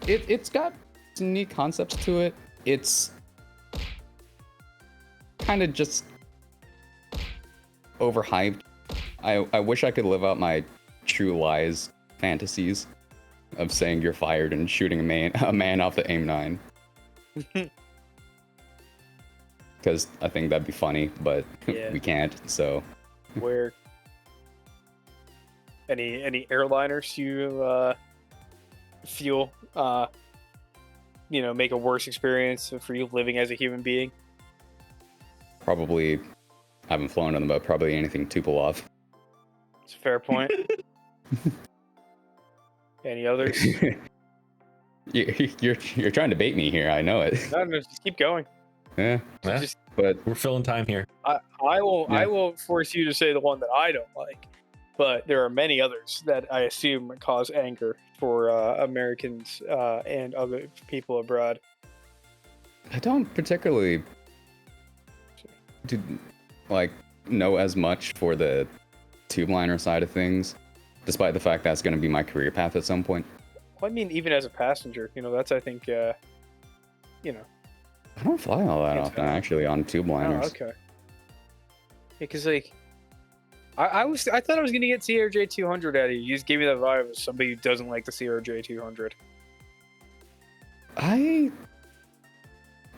It's got some neat concepts to it. It's kind of just overhyped. I wish I could live out my True Lies fantasies of saying you're fired and shooting a man off the AIM-9. Because I think that'd be funny, but Yeah. we can't. So Where any airliners you feel make a worse experience for you living as a human being? probably I haven't flown on them, but probably anything Tupolev. It's a fair point. Any others? You're trying to bait me here. I know it. No, just keep going. Yeah, Yeah, Just but we're filling time here. I won't force you to say the one that I don't like, but there are many others that I assume cause anger for Americans and other people abroad. I don't particularly know as much for the tube liner side of things, despite the fact that's going to be my career path at some point. Well, I mean, even as a passenger, that's I think I don't fly all that It's often fine. actually on tube Oh, liners. okay. Because I thought I was gonna get CRJ 200 out of you. You just gave me that vibe of somebody who doesn't like the CRJ 200. I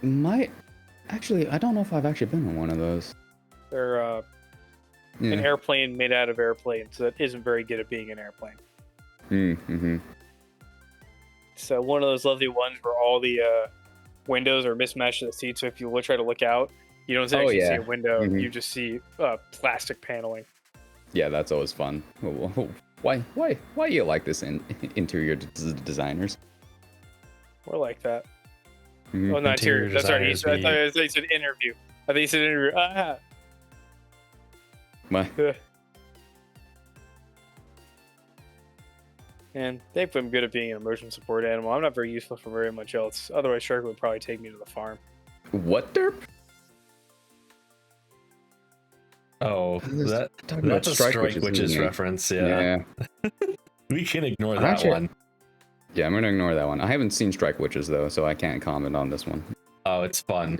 might actually. I don't know if I've actually been on one of those. They're an Yeah. airplane made out of airplanes that isn't very good at being an airplane. Mm-hmm. So one of those lovely ones where all the windows are mismatched to the seat. So if you try to look out, you don't actually see yeah. a window. Mhm. You just see plastic paneling. Yeah, that's always fun. Why you like this interior designers? We're like that. Mhm. Oh, not Interior interior. That's already. I designers thought you said interview. I think you said interview. My- And they think I'm good at being an emotion support animal. I'm not very useful for very much else. Otherwise, Shark would probably take me to the farm. What derp? Oh, Talking about that's a Strike Witches, Witches isn't it? reference. Yeah. We can ignore that Actually- one. Yeah, I'm gonna ignore that one. I haven't seen Strike Witches though, so I can't comment on this one. Oh, it's fun.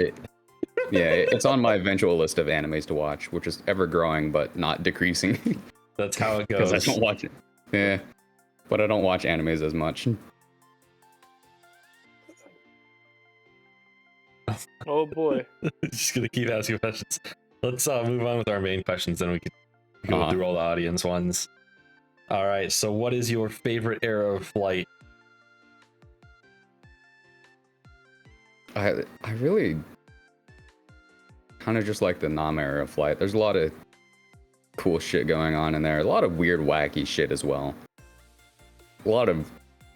It's on my eventual list of animes to watch, which is ever growing but not decreasing That's how it because goes. I don't watch it. Yeah, but I don't watch animes as much. Oh boy. Just gonna keep asking questions. Let's move on with our main questions, then we can go Uh-huh. through all the audience ones. All right. So, what is your favorite era of flight? I really kind of just like the Nam era of flight. There's a lot of cool shit going on in there. A lot of weird, wacky shit as well. A lot of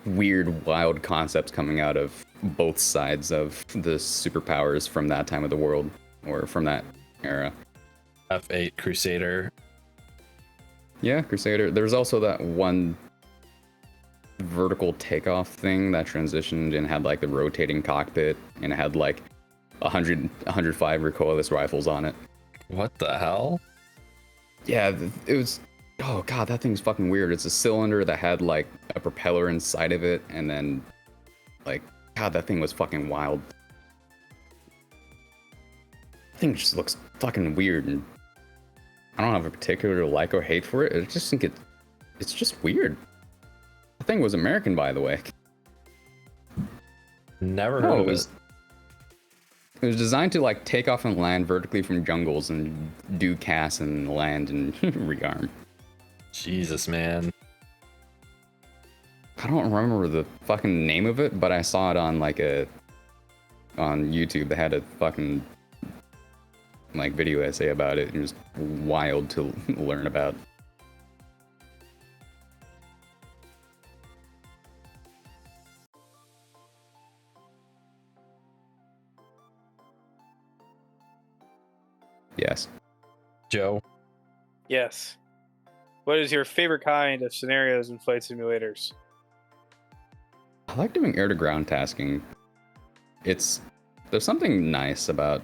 weird, wild concepts coming out of both sides of the superpowers from that time of the world, or from that era. F8 Crusader. Yeah, Crusader. There's also that one vertical takeoff thing that transitioned and had like the rotating cockpit, and it had like 105 recoilless rifles on it. What the hell? Yeah, it was Oh god, that thing's fucking weird. It's a cylinder that had like a propeller inside of it, and then like, god, that thing was fucking wild. That thing just looks fucking weird, and I don't have a particular like or hate for it. I just think it's just weird. The thing was American, by the way. Never heard of it. It was designed to like take off and land vertically from jungles and do casts and land and rearm. Jesus, man. I don't remember the fucking name of it, but I saw it on like on YouTube. They had a fucking like video essay about it. It was wild to learn about. Yes. Joe? Yes. What is your favorite kind of scenarios in flight simulators? I like doing air-to-ground tasking. There's something nice about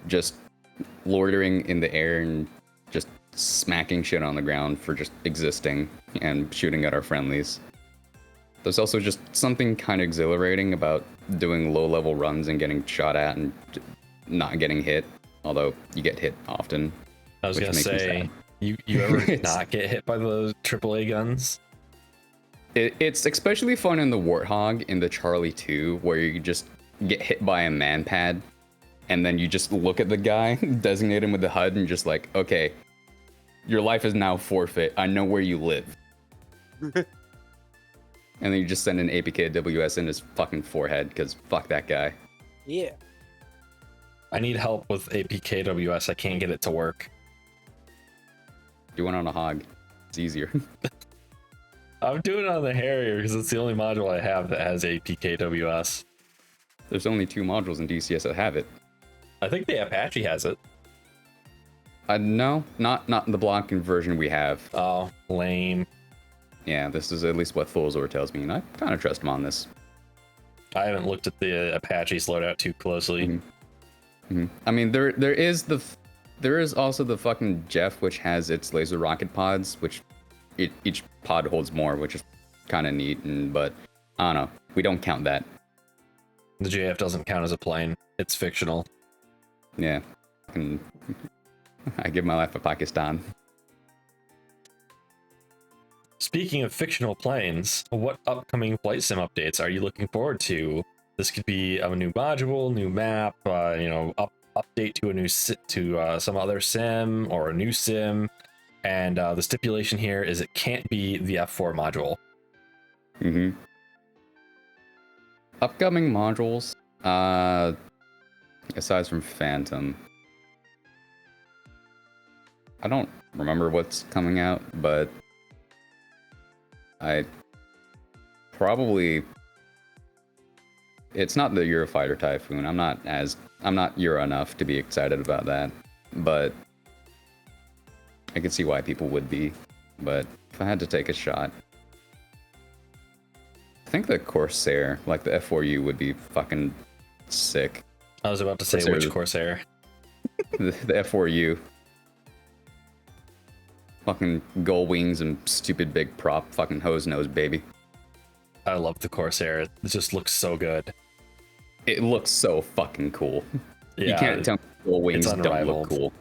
just loitering in the air and just smacking shit on the ground for just existing and shooting at our friendlies. There's also just something kind of exhilarating about doing low-level runs and getting shot at and not getting hit, although you get hit often. I was gonna say, you ever not get hit by those AAA guns? It's especially fun in the Warthog in the Charlie 2, where you just get hit by a man pad, and then you just look at the guy, designate him with the HUD, and just like, okay, your life is now forfeit. I know where you live. And then you just send an APKWS in his fucking forehead, because fuck that guy. Yeah. I need help with APKWS. I can't get it to work. Do one on a hog. It's easier. I'm doing it on the Harrier because it's the only module I have that has APKWS. There's only 2 modules in DCS that have it. I think the Apache has it. No, not the blocking version we have. Oh, lame. Yeah, this is at least what Thulzor tells me, and I kind of trust him on this. I haven't looked at the Apache's loadout too closely. Mm-hmm. Mm-hmm. I mean, there is also the fucking Jeff, which has its laser rocket pods, which each pod holds more, which is kind of neat. But I don't know, we don't count that. The JF doesn't count as a plane. It's fictional. Yeah, I give my life for Pakistan. Speaking of fictional planes, what upcoming flight sim updates are you looking forward to? This could be a new module, new map, update to some other sim or a new sim. And the stipulation here is it can't be the F4 module. Mm-hmm. Upcoming modules, aside from Phantom, I don't remember what's coming out, but it's not the Eurofighter Typhoon. I'm not Euro enough to be excited about that, but I can see why people would be. But if I had to take a shot, I think the Corsair, like the F4U, would be fucking sick. I was about to say which Corsair. the F4U. Fucking gull wings and stupid big prop, fucking hose nose, baby. I love the Corsair. It just looks so good. It looks so fucking cool. Yeah, you can't tell me gull wings don't look cool.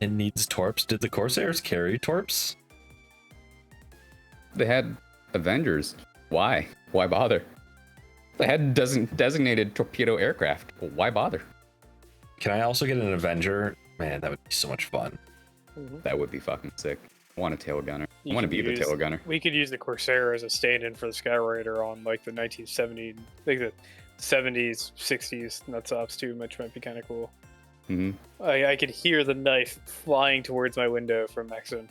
It needs torps. Did the Corsairs carry torps? They had Avengers. Why? Why bother? They had designated torpedo aircraft. Why bother? Can I also get an Avenger? Man, that would be so much fun. That would be fucking sick. I want a tail gunner. I want to be the tail gunner. We could use the Corsair as a stand-in for the Skyraider on like the 1970s, like the 70s, 60s nutsops too, which might be kind of cool. Mm-hmm. I could hear the knife flying towards my window from Maxim.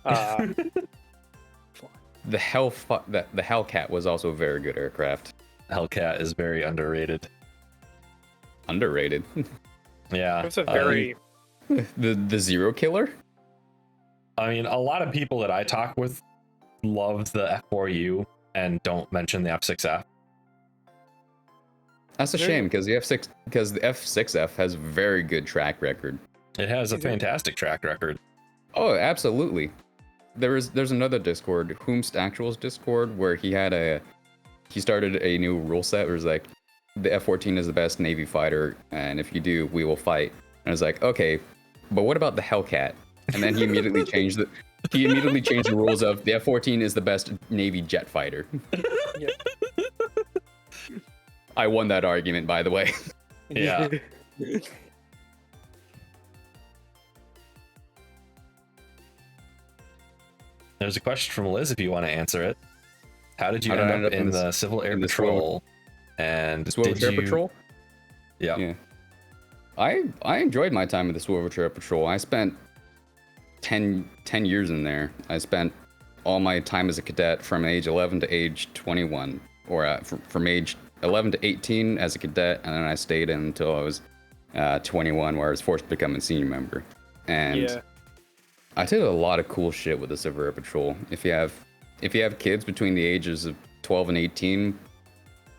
The Hellcat was also a very good aircraft. Hellcat is very underrated. Underrated. Yeah. It's a very the Zero Killer. I mean, a lot of people that I talk with love the F4U and don't mention the F6F. That's a shame because the F6F has a very good track record. It has a fantastic track record. Oh, absolutely. There's another Discord, Whomst Actual's Discord, where he started a new rule set where it's like, the F-14 is the best Navy fighter, and if you do, we will fight. And I was like, okay, but what about the Hellcat? And then he immediately changed the rules of the F-14 is the best Navy jet fighter. Yeah. I won that argument, by the way. Yeah. There's a question from Liz if you want to answer it. How did you end up in the Civil Air Patrol? And Swivel Trail Patrol? Yeah. I enjoyed my time at the Swivel Trail Patrol. I spent 10 years in there. I spent all my time as a cadet from age 11 to age 21, or from age 11 to 18 as a cadet, and then I stayed in until I was 21, where I was forced to become a senior member. And I did a lot of cool shit with the Civil Air Patrol. If you have kids between the ages of 12 and 18,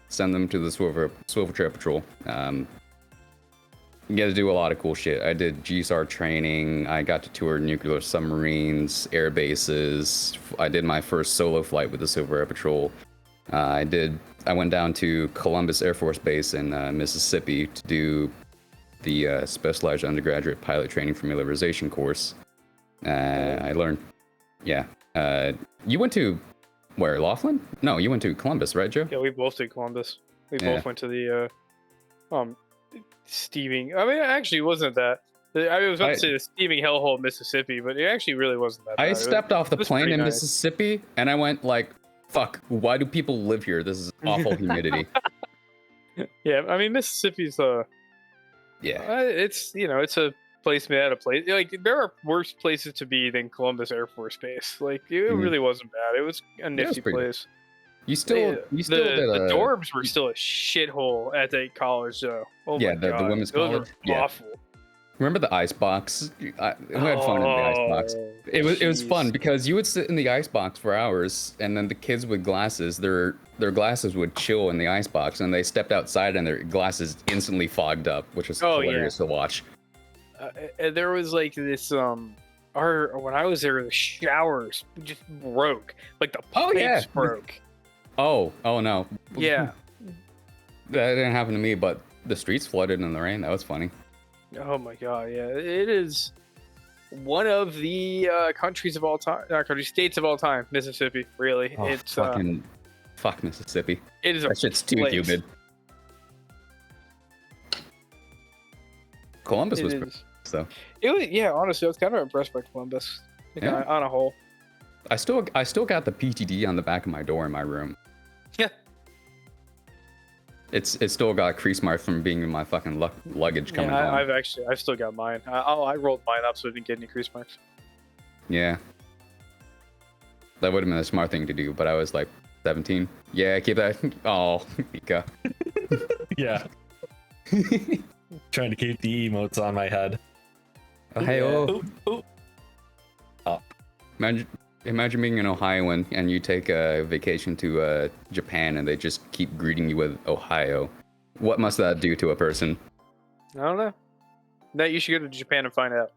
send them to the Swivel Trail Patrol. You get to do a lot of cool shit. I did GSAR training. I got to tour nuclear submarines, air bases. I did my first solo flight with the Civil Air Patrol. I went down to Columbus Air Force Base in Mississippi to do the Specialized Undergraduate Pilot Training Familiarization course. I learned, you went to where, Laughlin? No, you went to Columbus, right, Joe? Yeah, we both did Columbus. We both went to the steaming. I mean, it actually wasn't that. I was about to say the steaming hellhole, Mississippi, but it actually really wasn't that bad. I stepped off the plane in nice. Mississippi, and I went like, "Fuck! Why do people live here? This is awful humidity." Yeah, I mean, Mississippi's it's it's a place made out of place. Like, there are worse places to be than Columbus Air Force Base. Like, it really wasn't bad. It was a nifty place. You still did the dorms were still a shithole at that college, though. Oh my God. The women's Those college. were awful. Remember the ice box? We had fun in the ice box. It was fun because you would sit in the ice box for hours, and then the kids with glasses, their glasses would chill in the ice box, and they stepped outside and their glasses instantly fogged up, which was hilarious to watch. There was like this when I was there, the showers just broke, like the pipes broke. Oh no. Yeah. That didn't happen to me, but the streets flooded in the rain. That was funny. Oh my God, yeah. It is one of the states of all time, Mississippi, really. Oh, it's fuck Mississippi. It is that shit's too humid. Columbus was pretty, so. It was, honestly, I was kind of impressed by Columbus. On a whole. I still got the PTD on the back of my door in my room. Yeah. It's still got crease marks from being in my fucking luggage coming home. I've still got mine. I rolled mine up so I didn't get any crease marks. Yeah. That would have been a smart thing to do, but I was like 17. Yeah, keep that. Oh, Mika. Yeah. Trying to keep the emotes on my head. Oh, hey, oh. Imagine being an Ohioan and you take a vacation to Japan and they just keep greeting you with Ohio. What must that do to a person? I don't know. That you should go to Japan and find out.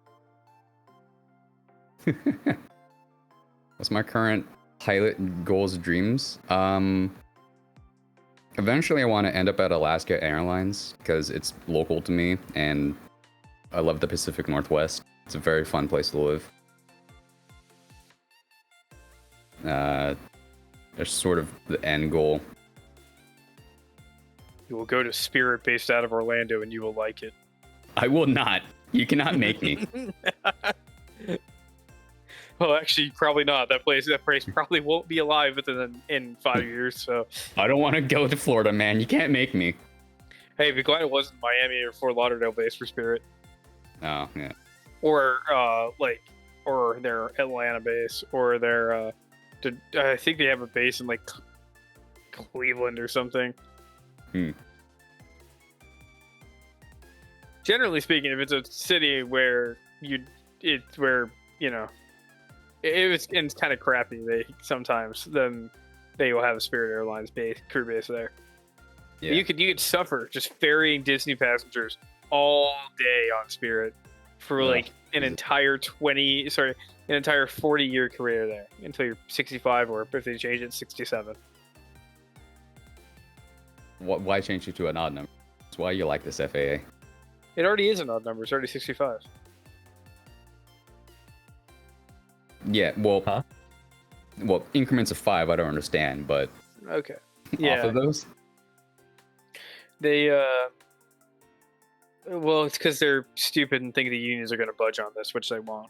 What's my current pilot goals, dreams? Eventually I want to end up at Alaska Airlines because it's local to me and I love the Pacific Northwest. It's a very fun place to live. There's sort of the end goal. You will go to Spirit based out of Orlando and you will like it. I will not. You cannot make me. Well, actually, probably not. That place probably won't be alive in 5 years. So I don't want to go to Florida, man. You can't make me. Hey, be glad it wasn't Miami or Fort Lauderdale base for Spirit. Oh yeah. Or their Atlanta base, or their I think they have a base in like Cleveland or something. Generally speaking, if it's a city where it's kind of crappy, then they will have a Spirit Airlines crew base there. Yeah. You could suffer just ferrying Disney passengers all day on Spirit. for Ugh, like an Jesus. entire 40-year career there until you're 65, or if they change it, 67. Why change it to an odd number? That's why you like this FAA. It already is an odd number. It's already 65. Yeah, well, Huh? well, increments of 5, I don't understand, but Okay. off Yeah. of those, They well, it's because they're stupid and think the unions are going to budge on this, which they won't.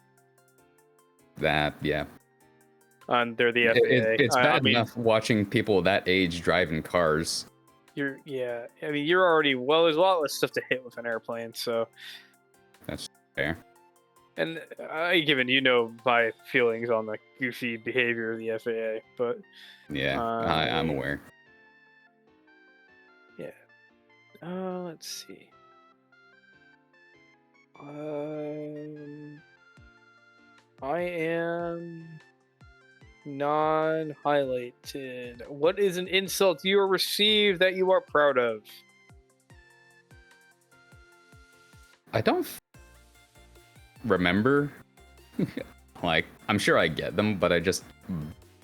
yeah. They're the FAA. It's I bad mean, enough watching people that age driving cars. I mean, you're already there's a lot less stuff to hit with an airplane, so. That's fair. And given my feelings on the goofy behavior of the FAA, but Yeah, I'm aware. yeah. Let's see. I am non-highlighted. What is an insult you received that you are proud of? I don't remember. Like, I'm sure I get them, but I just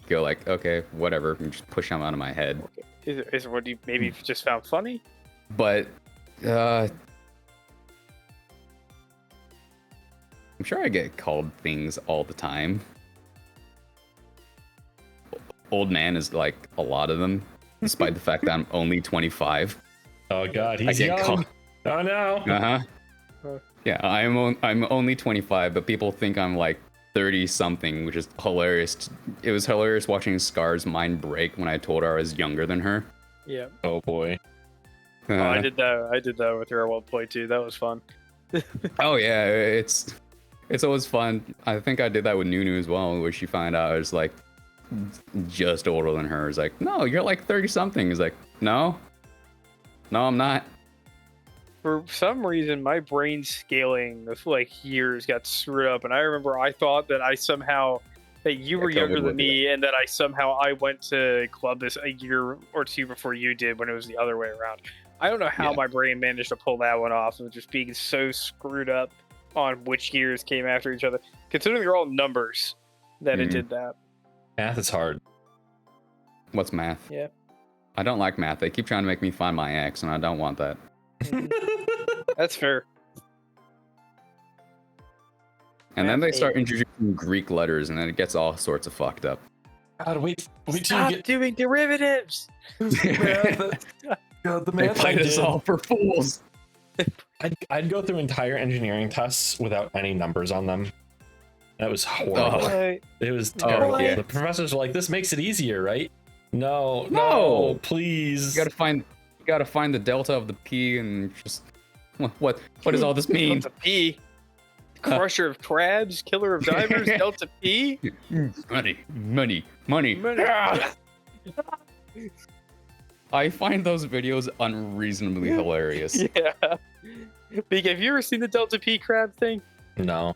go like, okay, whatever, and just push them out of my head. Okay. Is it what you maybe just found funny? But I'm sure I get called things all the time. Old man is like a lot of them, despite the fact that I'm only 25. Oh God, he's get young. called- Oh no. Yeah, I'm only 25, but people think I'm like 30 something, which is hilarious. It was hilarious watching Scar's mind break when I told her I was younger than her. Yeah. Oh boy. I did that. I did that with her at one point too. That was fun. Oh yeah, it's always fun. I think I did that with Nunu as well, where she found out I was like just older than her. It's like, no, you're like 30 something. It's like, no, I'm not. For some reason, my brain scaling of like years got screwed up, and I remember I thought that you were COVID younger than would do me, and that I went to club this a year or two before you did, when it was the other way around. I don't know how Yeah. my brain managed to pull that one off of just being so screwed up on which years came after each other, considering they're all numbers that it Mhm. did that. Math is hard. What's math? Yeah. I don't like math. They keep trying to make me find my ex, and I don't want that. That's fair. And then Math they start eight. introducing Greek letters, and then it gets all sorts of fucked up. God, wait till Stop you get doing derivatives. God, the They math I fight us did. all for fools. I'd go through entire engineering tests without any numbers on them. That was horrible. Oh. It was terrible. yeah. The professors were like, "This makes it easier, right?" No, No. please. You gotta find the delta of the p and just what does all this mean? Delta P. Crusher of crabs, killer of divers, Delta P. Money. I find those videos unreasonably hilarious. Yeah. Big, have you ever seen the Delta P crab thing? No,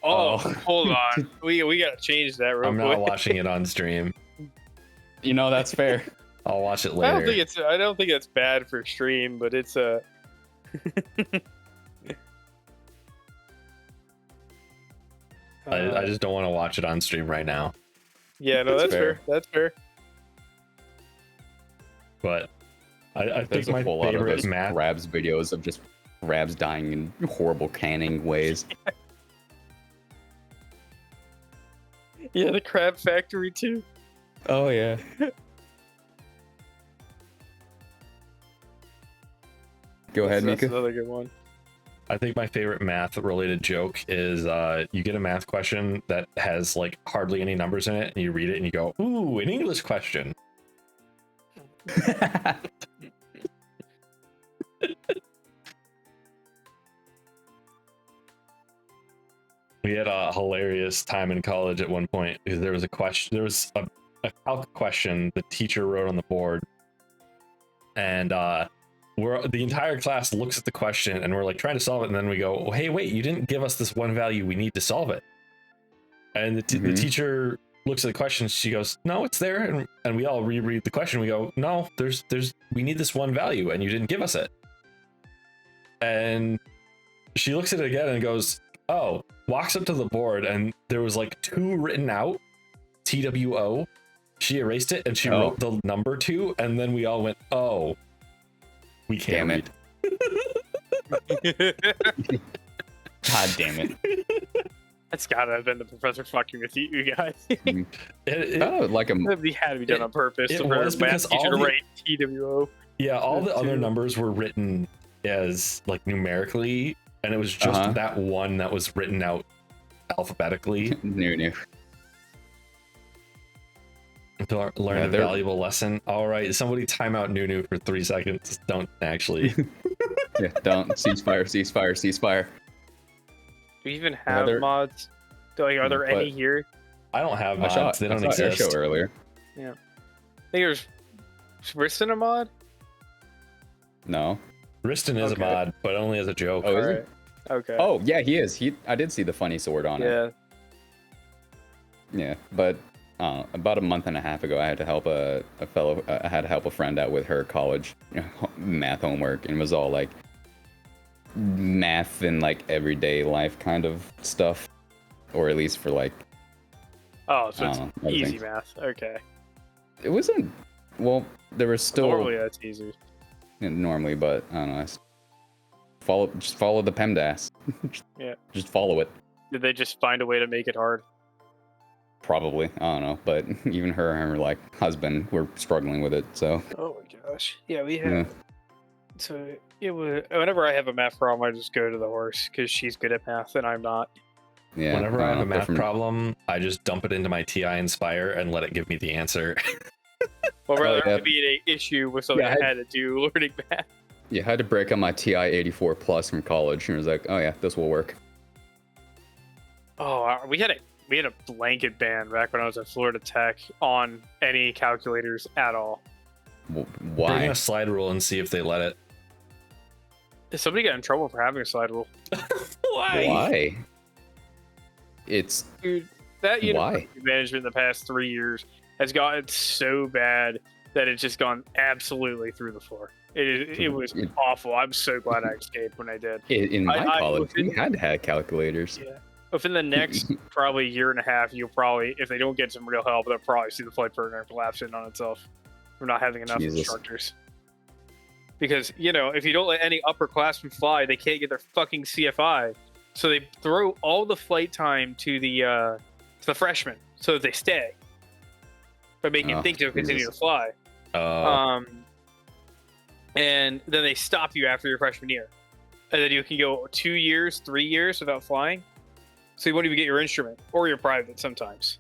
Oh, Oh. hold on. We gotta change that real I'm quick. not watching it on stream. You know, that's fair. I'll watch it I later. don't think it's bad for stream, but it's a. I just don't want to watch it on stream right now. Yeah, no, That's that's fair. That's fair. But I There's think a my whole lot of favorite those math. Rabs videos of just Rabs dying in horrible canning ways. Yeah, the crab factory too. Oh yeah. Go ahead, That's Mika. another good one. I think my favorite math related joke is you get a math question that has like hardly any numbers in it, and you read it and you go, "Ooh, an English question." We had a hilarious time in college at one point because there was a question, there was a calc question the teacher wrote on the board, and the entire class looks at the question and we're like trying to solve it, and then we go, oh, hey, wait, you didn't give us this one value, we need to solve it. And the teacher looks at the question, she goes, no, it's there, and we all reread the question, we go, no, there's we need this one value and you didn't give us it. And she looks at it again and goes, oh, walks up to the board, and there was like 2 written out, TWO. She erased it and she wrote the number 2, and then we all went, oh, we can't read. God damn it. That's gotta have been the professor fucking with you guys. Like It had to be done on purpose. It for was a because math teacher to all the- write TWO. Yeah, all the other Two. numbers were written as like numerically, and it was just that one that was written out alphabetically. New. To learn a valuable lesson. All right, somebody time out Nunu for 3 seconds. Don't actually. Yeah, don't. Ceasefire. Do you even have mods? Are there any here? I don't have mods. They don't exist. Show earlier. Yeah. I think there's Riston a mod? No. Riston is a mod, but only as a joke. Oh, is it? Okay. Oh, yeah, he is. I did see the funny sword on it. Yeah, but about a month and a half ago, I had to help I had to help a friend out with her college math homework, and it was all like math and like everyday life kind of stuff, or at least for like. Oh, so it's easy math. Okay. It wasn't. Well, there was still. Normally, that's easy. Normally, but I don't know. Just follow the PEMDAS. Yeah. Just follow it. Did they just find a way to make it hard? Probably. I don't know. But even her and her like husband were struggling with it. So. Oh my gosh. Yeah, we have. Yeah. So it was. Whenever I have a math problem, I just go to the horse because she's good at math and I'm not. Yeah. Whenever I have a math problem, I just dump it into my TI Inspire and let it give me the answer. Well, rather than be an issue with something I had to do learning math. Yeah, I had to break on my TI 84 Plus from college, and it was like, oh yeah, this will work. Oh, we had a blanket ban back when I was at Florida Tech on any calculators at all. Why? Bring a slide rule and see if they let it. Somebody got in trouble for having a slide rule. Why? It's dude, that university management in the past 3 years has gotten so bad that it's just gone absolutely through the floor. It was awful. I'm so glad I escaped when I did. In my college, we had to have calculators. Yeah. Within the next probably year and a half, you'll probably, if they don't get some real help, they'll probably see the flight program collapse in on itself from not having enough instructors. Because, if you don't let any upperclassmen fly, they can't get their fucking CFI. So they throw all the flight time to the freshmen so that they stay. By making them think they'll continue to fly. And then they stop you after your freshman year. And then you can go 2 years, 3 years without flying. So you won't even get your instrument or your private sometimes.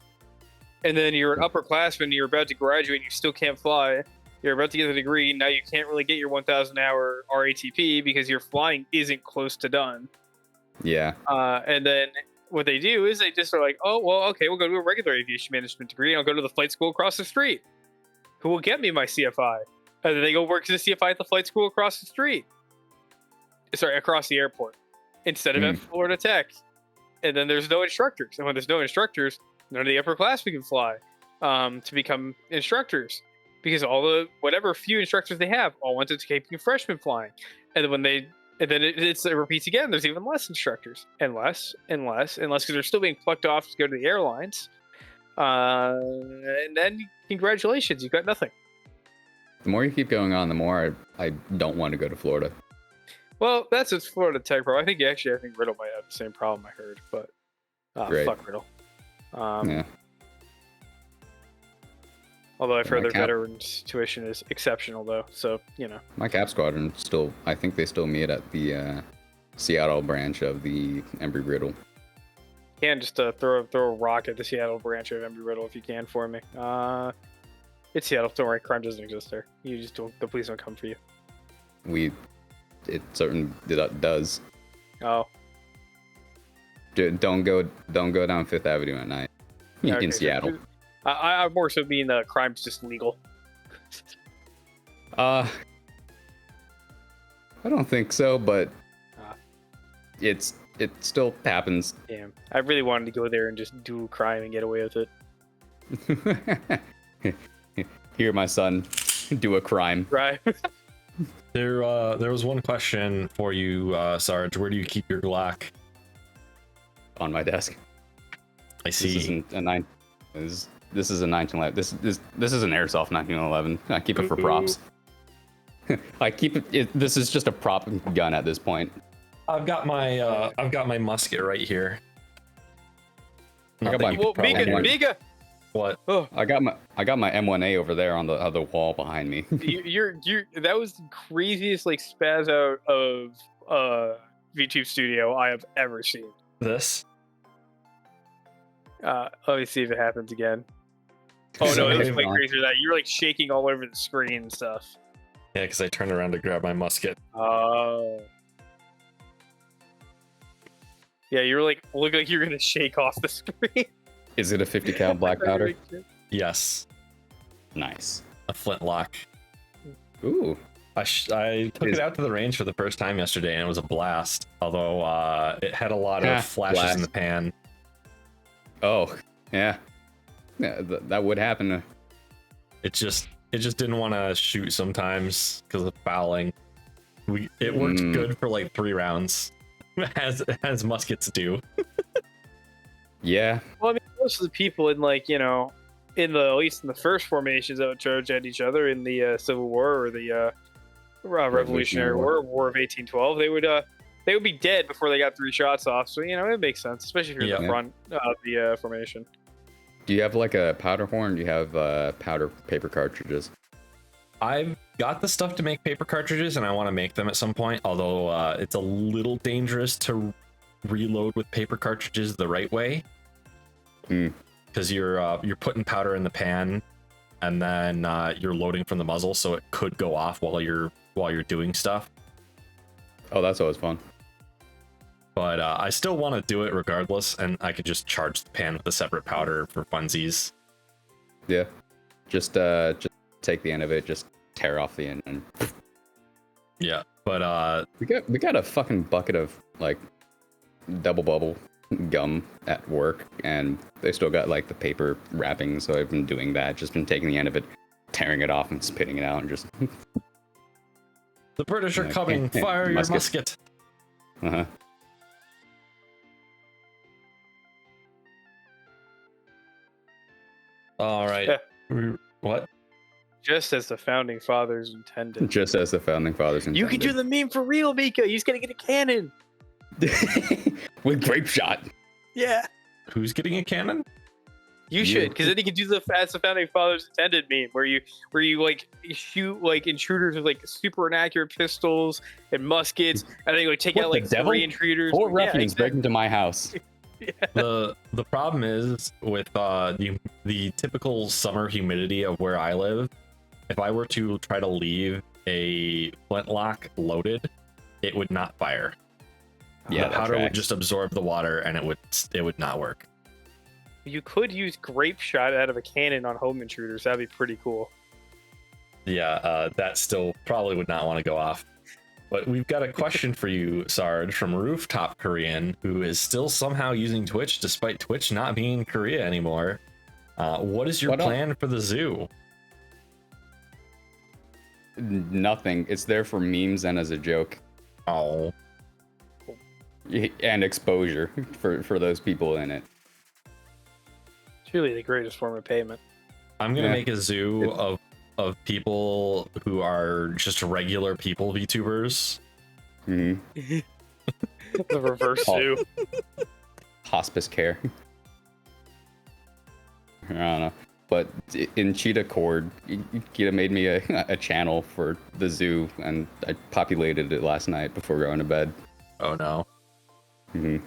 And then you're an upperclassman, you're about to graduate, and you still can't fly. You're about to get the degree, now you can't really get your 1,000 hour RATP because your flying isn't close to done. Yeah. And then what they do is they just are like, oh, well, okay, we'll go to a regular aviation management degree, and I'll go to the flight school across the street, who will get me my CFI. And then they go work as a CFI at the flight school across the street. Sorry, across the airport, instead of at Florida Tech. And then there's no instructors. And when there's no instructors, none of the upperclassmen can fly to become instructors. Because all the, whatever few instructors they have, all went to keeping freshmen flying. And then it repeats again. There's even less instructors. And less, because they're still being plucked off to go to the airlines. And then, congratulations, you got nothing. The more you keep going on, the more I don't want to go to Florida. Well, that's a Florida Tech problem. I think Riddle might have the same problem, I heard, but fuck Riddle. Yeah. Although I've heard their veterans tuition is exceptional, though, so, My Cap Squadron I think they still meet at the Seattle branch of the Embry-Riddle. You can just throw a rock at the Seattle branch of Embry-Riddle if you can for me. It's Seattle, don't worry, crime doesn't exist there. You just don't, the police don't come for you. It certainly does. Oh. Don't go down Fifth Avenue at night in Seattle. I more so mean the crime's just legal. I don't think so, but it still happens. Damn, I really wanted to go there and just do a crime and get away with it. Here, my son, do a crime. Right. There was one question for you, Sarge. Where do you keep your Glock? On my desk. I see. This isn't a nine. This is a 1911. This is an airsoft 1911. I keep it for props. I keep it. This is just a prop gun at this point. I've got my musket right here. I got my Mika. What? Oh, I got my M1A over there on the other wall behind me. you're that was the craziest like spaz out of VTube Studio I have ever seen. This? Let me see if it happens again. Oh no, it was way crazier than that. You were like shaking all over the screen and stuff. Yeah, because I turned around to grab my musket. Oh. Yeah, you were like look like you're gonna shake off the screen. Is it a 50 cal black powder? Yes. Nice. A flintlock. Ooh. I took it out to the range for the first time yesterday, and it was a blast. Although it had a lot of flashes in the pan. Oh, yeah. Yeah, that would happen. It just didn't want to shoot sometimes because of fouling. It worked good for like 3 rounds, as muskets do. Yeah. Well, I mean, most of the people in like at least in the first formations that would charge at each other in the Civil War or the Revolutionary War of 1812, they would be dead before they got 3 shots off. So it makes sense, especially if you're in the front of the formation. Do you have like a powder horn? Do you have powder paper cartridges? I've got the stuff to make paper cartridges, and I want to make them at some point. Although it's a little dangerous to reload with paper cartridges the right way, because you're putting powder in the pan, and then you're loading from the muzzle, so it could go off while you're doing stuff. Oh, that's always fun. But I still want to do it regardless, and I could just charge the pan with a separate powder for funsies. Yeah, just take the end of it, just tear off the end. And... Yeah, but we got a fucking bucket of like double bubble gum at work, and they still got like the paper wrapping. So I've been doing that. Just been taking the end of it, tearing it off, and spitting it out, and just. The British are coming! Fire your musket! Uh-huh. All right. What? Just as the founding fathers intended. Just as the founding fathers intended. You can do the meme for real, Mika. He's gonna get a cannon. With grape shot. Yeah. Who's getting a cannon? You should, because then you can do the as the founding fathers intended meme, where you like shoot like intruders with like super inaccurate pistols and muskets, and then you like take out like 3 intruders. 4 ruffians break into my house. Yeah. The problem is with the typical summer humidity of where I live. If I were to try to leave a flintlock loaded, it would not fire. Yeah, the powder would just absorb the water, and it would not work. You could use grape shot out of a cannon on home intruders. That'd be pretty cool. Yeah, that still probably would not want to go off. But we've got a question for you, Sarge, from Rooftop Korean, who is still somehow using Twitch despite Twitch not being in Korea anymore. What is your plan for the zoo? Nothing. It's there for memes and as a joke. Oh. And exposure for those people in it. It's really the greatest form of payment. I'm gonna make a zoo of people who are just regular people VTubers. Mm-hmm. The reverse zoo. Hospice care. I don't know. But in Cheetah Cord, Cheetah made me a channel for the zoo, and I populated it last night before going to bed. Oh no. Mm-hmm.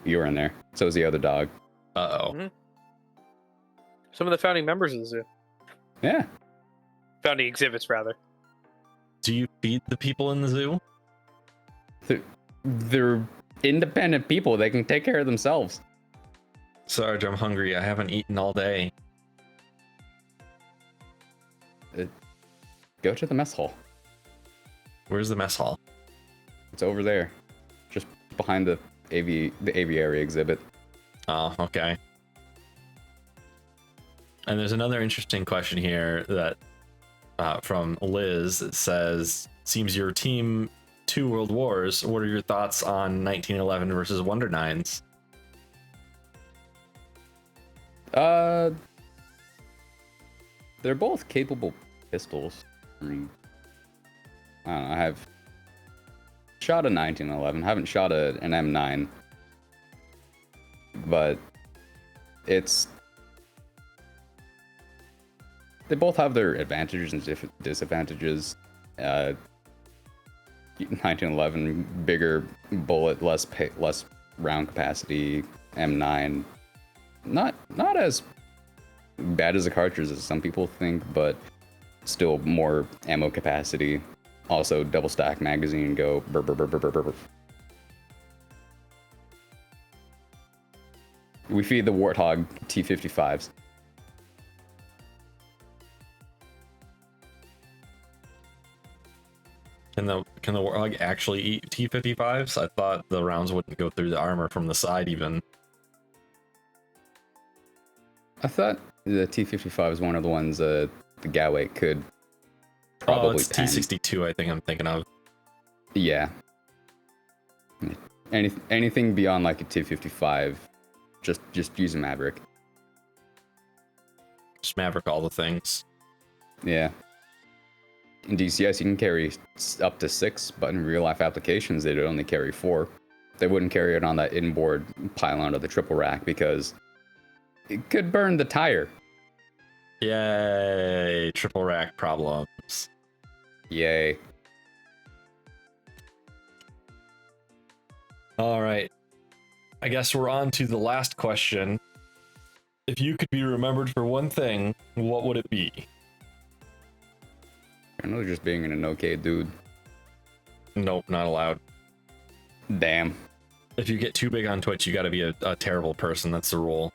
You were in there. So was the other dog. Uh-oh. Mm-hmm. Some of the founding members of the zoo. Yeah. Founding exhibits, rather. Do you feed the people in the zoo? They're independent people. They can take care of themselves. Sarge, I'm hungry. I haven't eaten all day. Go to the mess hall. Where's the mess hall? It's over there. Just behind the aviary exhibit. Oh, okay. And there's another interesting question here that from Liz. It says, seems your team 2 World Wars. What are your thoughts on 1911 versus Wonder Nines? They're both capable pistols. I mean, I don't know, I have shot a 1911, haven't shot an M9, but they both have their advantages and disadvantages. 1911, bigger bullet, less round capacity. M9, not as bad as a cartridge as some people think, but still more ammo capacity. Also, double stack magazine, go burr, burr, burr, burr, burr, burr. We feed the Warthog T-55s. Can the Warthog actually eat T-55s? I thought the rounds wouldn't go through the armor from the side even. I thought the T-55 is one of the ones the Galway could probably it's pen. T-62 I think I'm thinking of. Yeah. Anything beyond like a T-55, just use a Maverick. Just Maverick all the things. Yeah. In DCS, you can carry up to 6, but in real life applications, they'd only carry 4. They wouldn't carry it on that inboard pylon of the triple rack because it could burn the tire. Yay, triple rack problems. Yay. All right. I guess we're on to the last question. If you could be remembered for one thing, what would it be? I know just being an okay dude. Nope, not allowed. Damn. If you get too big on Twitch, you gotta be a terrible person. That's the rule.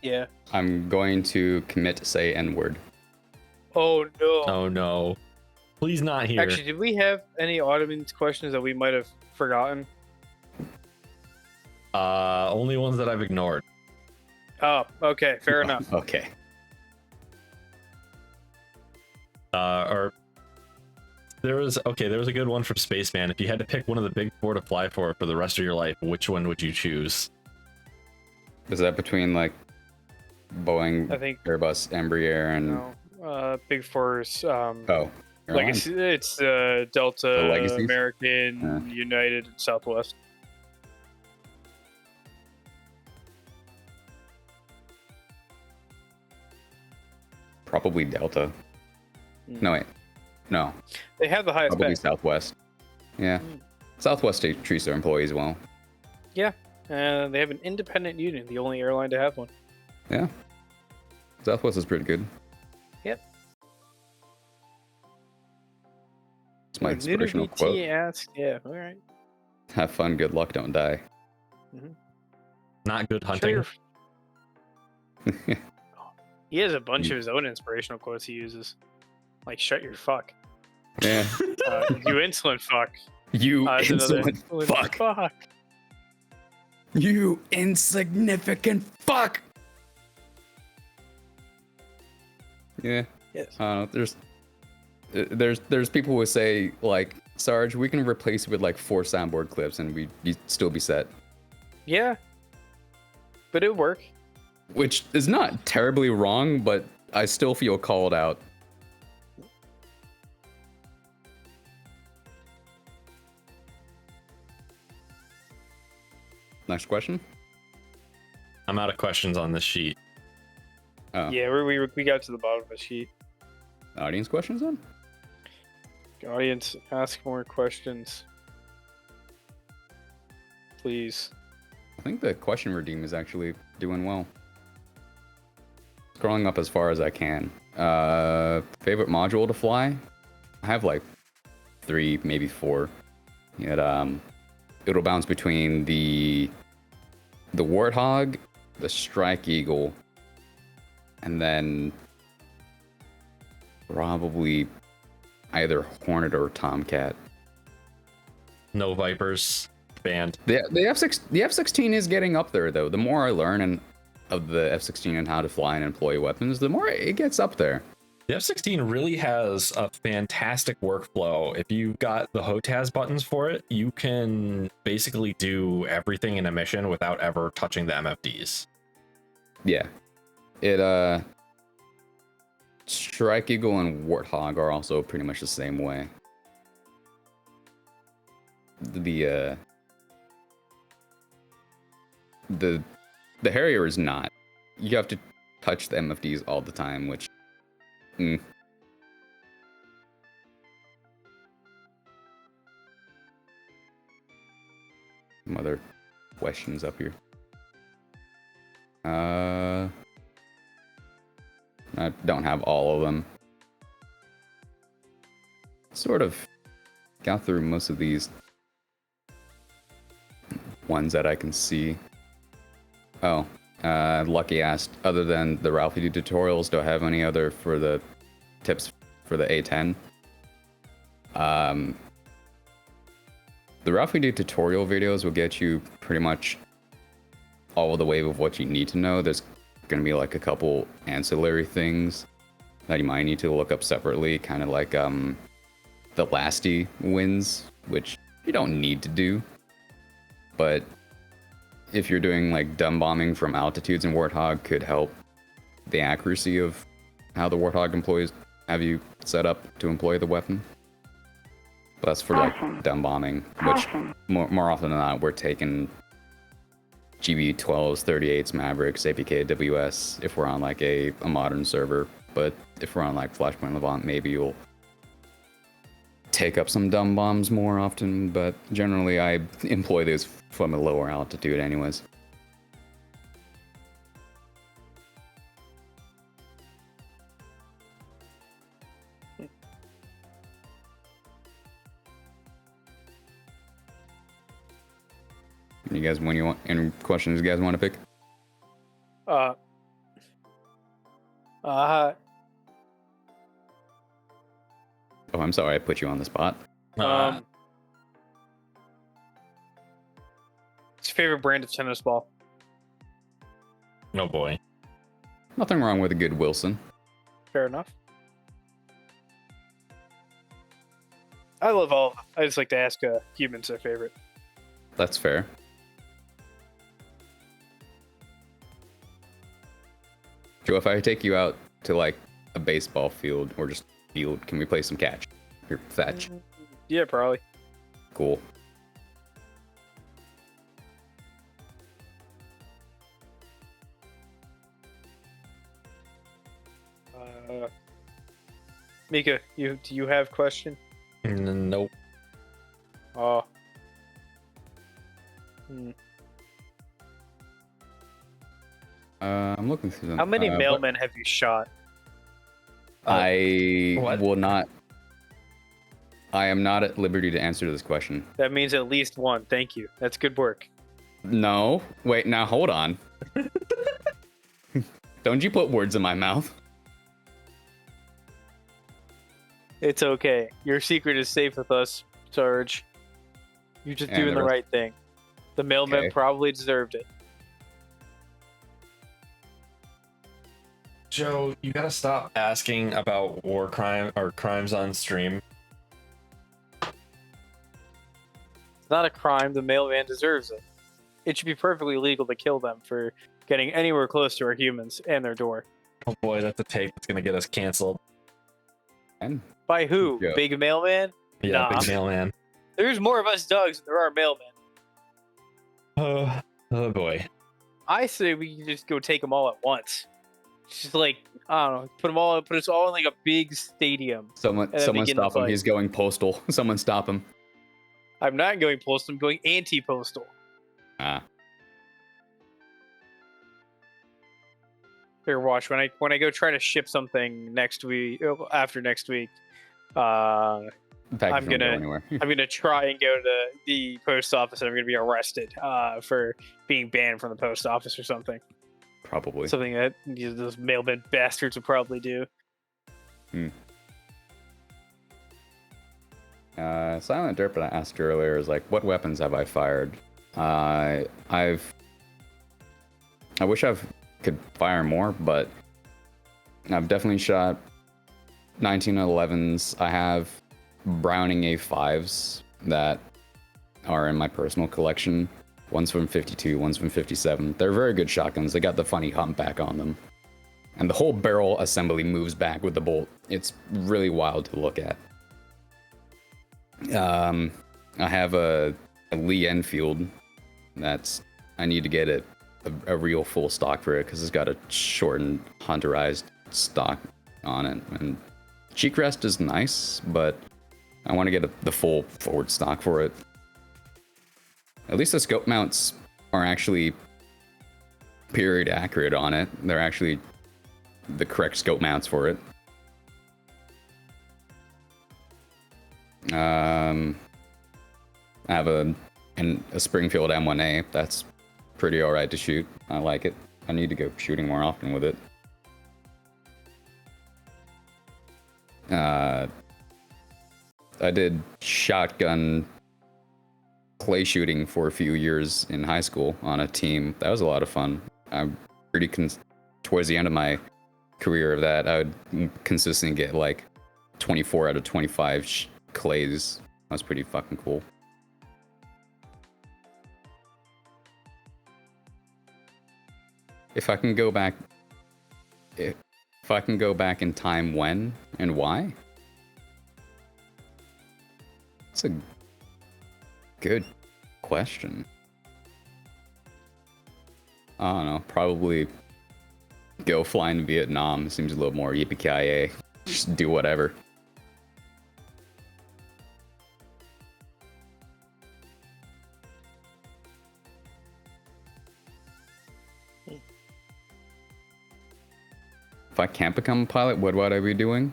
Yeah. I'm going to commit to say N-word. Oh no. Oh no. Please not here. Actually, did we have any audience questions that we might have forgotten? Only ones that I've ignored. Oh, okay, fair enough. Okay. Or there was a good one from Spaceman. If you had to pick one of the big 4 to fly for the rest of your life, which one would you choose? Is that between like Boeing, I think Airbus, Embraer, and Big Four's oh, Legacy? It's Delta, The Legacies? American, United, and Southwest. probably Delta. No wait, no, They have the highest probably pay. Southwest. Yeah, Southwest treats their employees well. Yeah, and they have an independent union, the only airline to have one. Yeah, Southwest is pretty good. Yep. It's my inspirational quote. Asked, yeah, all right. Have fun, good luck, don't die. Not good hunting. Sure. He has a bunch of his own inspirational quotes he uses. Like, shut your fuck. Yeah. You insolent fuck. You That's another insolent fuck. You insignificant fuck. Yeah. Yes. There's people who say like, Sarge, we can replace it with like 4 soundboard clips and you'd still be set. Yeah. But it would work. Which is not terribly wrong, but I still feel called out. Next question. I'm out of questions on this sheet. Oh. Yeah, we got to the bottom of the sheet. Audience questions then? Audience, ask more questions. Please. I think the question redeem is actually doing well. Scrolling up as far as I can. Favorite module to fly? I have like 3, maybe 4. It'll bounce between the Warthog, the Strike Eagle, and then probably either Hornet or Tomcat. No Vipers. Banned. The F-16 is getting up there though. The more I learn of the F-16 and how to fly and employ weapons, the more it gets up there. The F-16 really has a fantastic workflow. If you've got the HOTAS buttons for it, you can basically do everything in a mission without ever touching the MFDs. Yeah. It, Strike Eagle and Warthog are also pretty much the same way. The Harrier is not. You have to touch the MFDs all the time, which... Some other questions up here. I don't have all of them. Sort of got through most of these ones that I can see. Oh, Lucky asked, other than the Ralphie D tutorials, do I have any other for the tips for the A10? The Ralphie D tutorial videos will get you pretty much all of the wave of what you need to know. There's going to be like a couple ancillary things that you might need to look up separately, kind of like the Lasty wins, which you don't need to do. But if you're doing like dumb bombing from altitudes in Warthog, could help the accuracy of how the Warthog employees have you set up to employ the weapon. But that's for like dumb bombing, which more often than not, we're taking GB12s, 38s, Mavericks, APK, WS if we're on like a modern server. But if we're on like Flashpoint Levant, maybe you'll take up some dumb bombs more often, but generally I employ these from a lower altitude anyways. You guys, when you want any questions you guys want to pick? Oh, I'm sorry, I put you on the spot. what's your favorite brand of tennis ball? Oh boy. Nothing wrong with a good Wilson. Fair enough. I love all of them. I just like to ask humans their favorite. That's fair. Joe, if I take you out to like a baseball field or just field, can we play some catch? Or fetch? Yeah, probably. Cool. Mika, do you have question? Nope. Oh. I'm looking through them. How many mailmen have you shot? I What? will not. I am not at liberty to answer this question. That means at least one. Thank you. That's good work. No. Wait, now hold on. Don't you put words in my mouth. It's okay. Your secret is safe with us, Sarge. You're just And doing the the rest- right thing. The mailman Okay. probably deserved it. Joe, you gotta stop asking about war crime or crimes on stream. It's not a crime. The mailman deserves it. It should be perfectly legal to kill them for getting anywhere close to our humans and their door. Oh boy, that's a take that's gonna get us canceled. And By who? Yeah. Big mailman? Yeah, Nah. big mailman. There's more of us dogs than there are mailmen. Oh boy. I say we can just go take them all at once. Just like, I don't know, put us all in like a big stadium. someone then begin stop the him. fight. He's going postal. Someone stop him. I'm not going postal. I'm going anti-postal. Ah. Here, watch when I go try to ship something next week, after next week. Package I'm won't go gonna- anywhere. I'm gonna try and go to the post office, and I'm gonna be arrested for being banned from the post office or something. Probably. Something that those mailman bastards would probably do. Silent Derp that I asked earlier is like, what weapons have I fired? I wish I could fire more, but I've definitely shot 1911s. I have Browning A5s that are in my personal collection. One's from 52, one's from 57. They're very good shotguns. They got the funny humpback on them. And the whole barrel assembly moves back with the bolt. It's really wild to look at. I have a Lee Enfield. I need to get a real full stock for it because it's got a shortened hunterized stock on it. And cheek rest is nice, but I want to get the full forward stock for it. At least the scope mounts are actually period accurate on it. They're actually the correct scope mounts for it. I have a Springfield M1A. That's pretty alright to shoot. I like it. I need to go shooting more often with it. I did shotgun clay shooting for a few years in high school on a team. That was a lot of fun. I'm towards the end of my career of that, I would consistently get like 24 out of 25 clays. That was pretty fucking cool. If I can go back in time, when and why? It's a good question. I don't know. Probably go fly in Vietnam. Seems a little more yippee-ki-yay. Just do whatever. If I can't become a pilot, what would I be doing?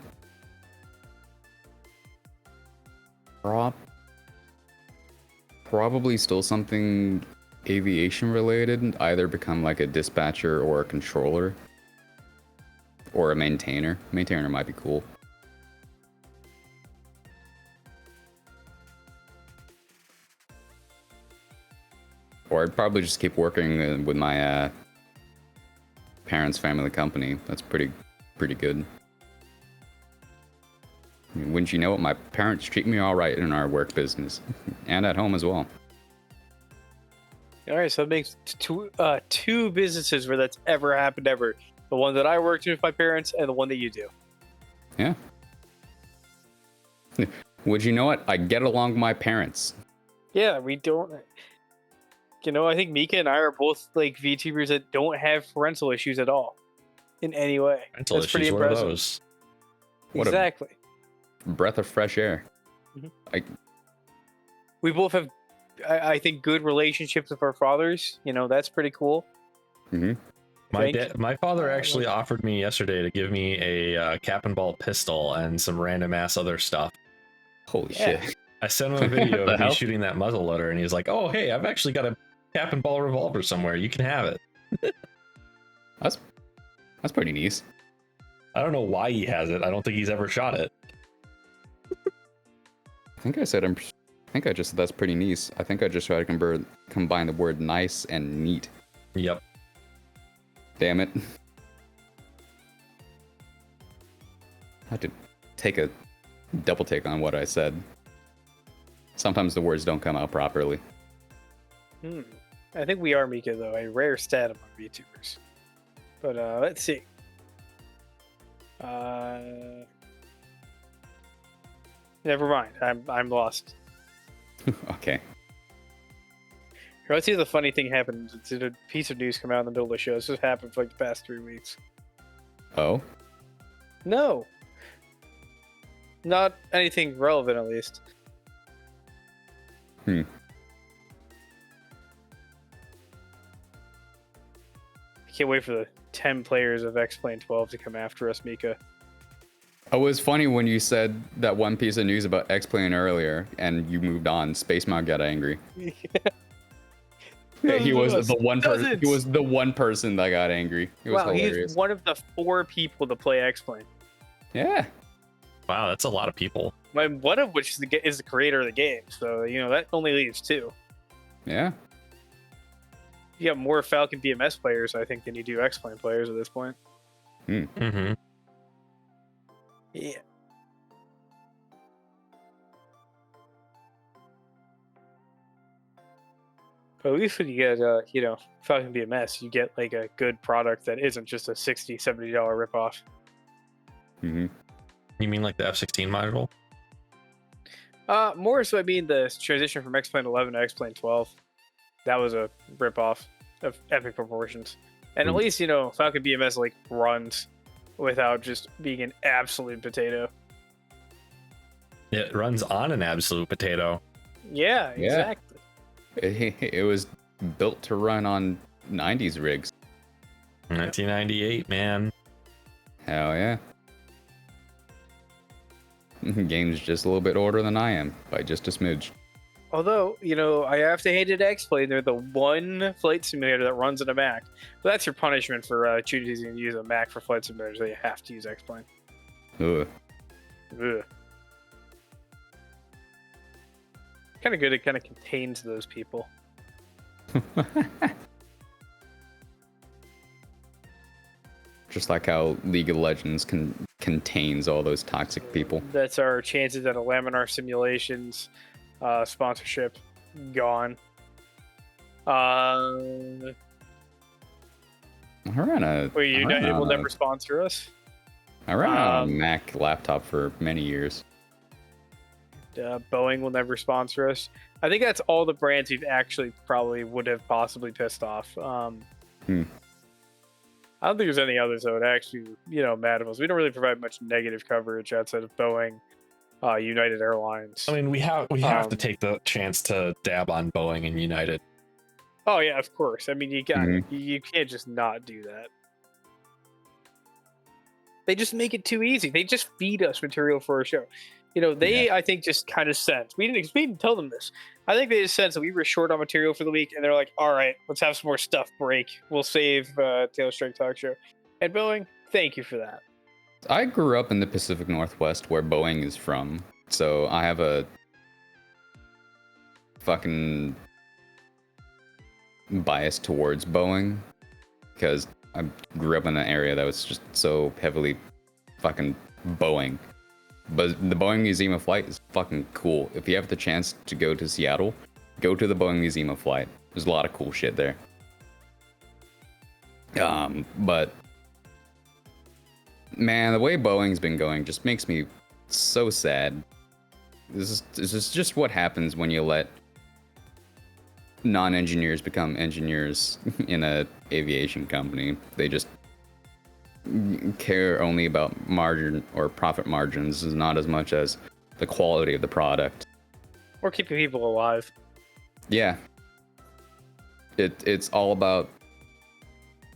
Probably still something aviation related. Either become like a dispatcher or a controller. Or a maintainer. Maintainer might be cool. Or I'd probably just keep working with my parents' family company. That's pretty good. I mean, wouldn't you know it, my parents treat me all right in our work business and at home as well. All right, so that makes two businesses where that's ever happened ever. The one that I worked with my parents and the one that you do. Yeah. Would you know it? I get along with my parents. Yeah, we don't. You know, I think Mika and I are both like VTubers that don't have parental issues at all, in any way. Parental That's pretty issues, what are impressive. those? What Exactly. a breath of fresh air. Mhm. We both have, I think, good relationships with our fathers. You know, that's pretty cool. Mm-hmm. My father actually offered me yesterday to give me a cap and ball pistol and some random ass other stuff. Holy Yeah. shit. I sent him a video The of me hell? shooting that muzzle loader, and he's like, "Oh, hey, I've actually got a cap and ball revolver somewhere. You can have it." That's pretty nice. I don't know why he has it. I don't think he's ever shot it. I think I just said that's pretty nice. I think I just tried to combine the word nice and neat. Yep. Damn it. I had to take a double take on what I said. Sometimes the words don't come out properly. I think we are, Mika, though. A rare stat among VTubers. But let's see. Never mind. I'm lost. Okay. Here, let's see if the funny thing happened. Did a piece of news come out in the middle of the show? This has happened for like the past 3 weeks. Oh? No. Not anything relevant, at least. Hmm. I can't wait for the 10 players of X-Plane 12 to come after us, Mika. It was funny when you said that one piece of news about X-Plane earlier, and you moved on. Space Mount got angry. He was the one person. He was the one person that got angry. It was hilarious. He's one of the 4 people to play X-Plane. Yeah. Wow, that's a lot of people. One of which is the creator of the game. So, you know, that only leaves 2. Yeah. You got more Falcon BMS players, I think, than you do X-Plane players at this point. Mm-hmm. Yeah. But at least when you get, Falcon BMS, you get like a good product that isn't just a $60, $70 ripoff. Mm-hmm. You mean like the F-16 module? More so, I mean the transition from X-Plane 11 to X-Plane 12. That was a ripoff of epic proportions. And at least, Falcon BMS like runs without just being an absolute potato. It runs on an absolute potato. Yeah, exactly. It was built to run on 90s rigs. 1998, man. Hell yeah. Game's just a little bit older than I am by just a smidge. Although, I have to hand it to X-Plane. They're the one flight simulator that runs on a Mac. So that's your punishment for choosing to use a Mac for flight simulators. They have to use X-Plane. Ugh. Ugh. Kind of good. It kind of contains those people. Just like how League of Legends contains all those toxic people. That's our chances at a Laminar Simulations sponsorship gone. United will never sponsor us. I ran on a Mac laptop for many years. Boeing will never sponsor us. I think that's all the brands we've actually probably would have possibly pissed off. I don't think there's any others that would actually, mad at us. We don't really provide much negative coverage outside of Boeing, United Airlines. I mean, we have to take the chance to dab on Boeing and United. Oh yeah, of course. I mean, you can't just not do that. They just make it too easy. They just feed us material for a show. I think just kind of sense. We didn't tell them this. I think they just sense that we were short on material for the week, and they're like, all right, let's have some more stuff break. We'll save Taylor Strike Talk Show. And Boeing, thank you for that. I grew up in the Pacific Northwest where Boeing is from, so I have a fucking bias towards Boeing because I grew up in an area that was just so heavily fucking Boeing. But the Boeing Museum of Flight is fucking cool. If you have the chance to go to Seattle, go to the Boeing Museum of Flight. There's a lot of cool shit there. But man, the way Boeing's been going just makes me so sad. This is just what happens when you let non-engineers become engineers in a aviation company. They just care only about margin or profit margins, not as much as the quality of the product or keeping people alive. Yeah, it's all about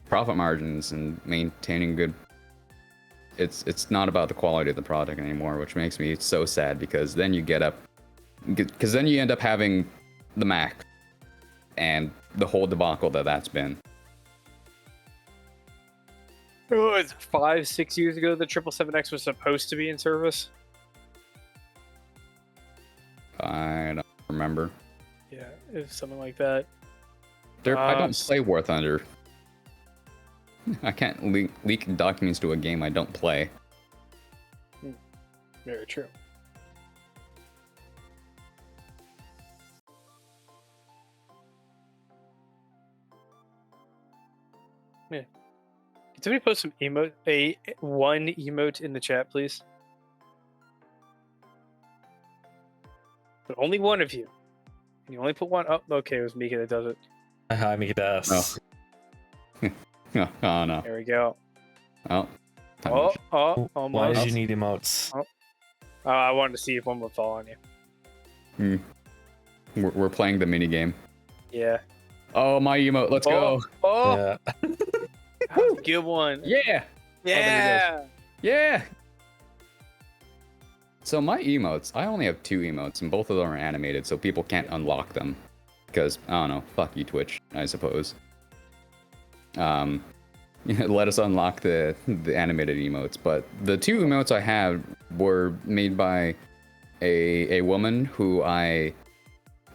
profit margins and maintaining good. It's not about the quality of the product anymore, which makes me so sad because then you end up having the Mac and the whole debacle that's been. Oh, it's 5-6 years ago the 777X was supposed to be in service. I don't remember. Yeah, it was something like that. I don't play War Thunder. I can't leak documents to a game I don't play. Very true. Yeah. Can somebody post some one emote in the chat, please? But only one of you. Can you only put one? Oh, okay, it was Mika that does it. Hi, Mika does. Oh no. There we go. Oh. Almost. Why did you need emotes? I wanted to see if one would fall on you. We're playing the mini game. Yeah. Oh, my emote. Let's go. Oh. Yeah. Good one. Yeah. Yeah. Yeah. So my emotes, I only have 2 emotes, and both of them are animated, so people can't unlock them. Because, I don't know, fuck you, Twitch, I suppose. Let us unlock the animated emotes. But the 2 emotes I have were made by a woman who I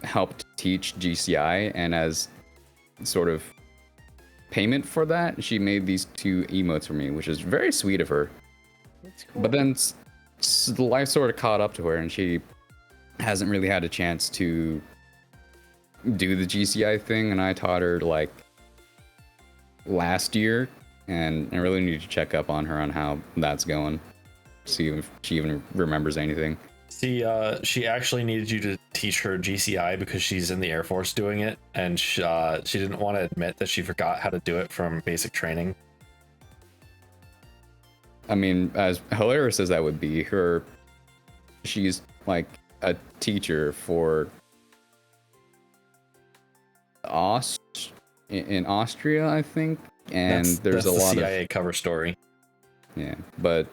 helped teach GCI, and as sort of payment for that, she made these 2 emotes for me, which is very sweet of her. That's cool. But then life sort of caught up to her, and she hasn't really had a chance to do the GCI thing, and I taught her like last year, and I really need to check up on her on how that's going. See if she even remembers anything. See, she actually needed you to teach her GCI because she's in the Air Force doing it, and she didn't want to admit that she forgot how to do it from basic training. I mean, as hilarious as that would be, she's like a teacher for in Austria, I think, and there's that's a lot CIA of cover story. Yeah, but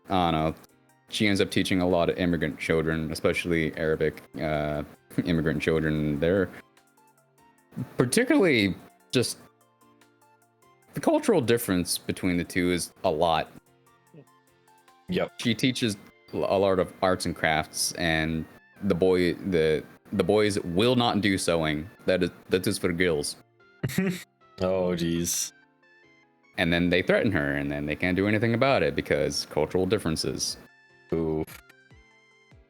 I don't know. She ends up teaching a lot of immigrant children, especially Arabic immigrant children. They're particularly just the cultural difference between the two is a lot. Yep. She teaches a lot of arts and crafts, and the boys will not do sewing. That is for girls. Oh, geez. And then they threaten her, and then they can't do anything about it because cultural differences. Ooh.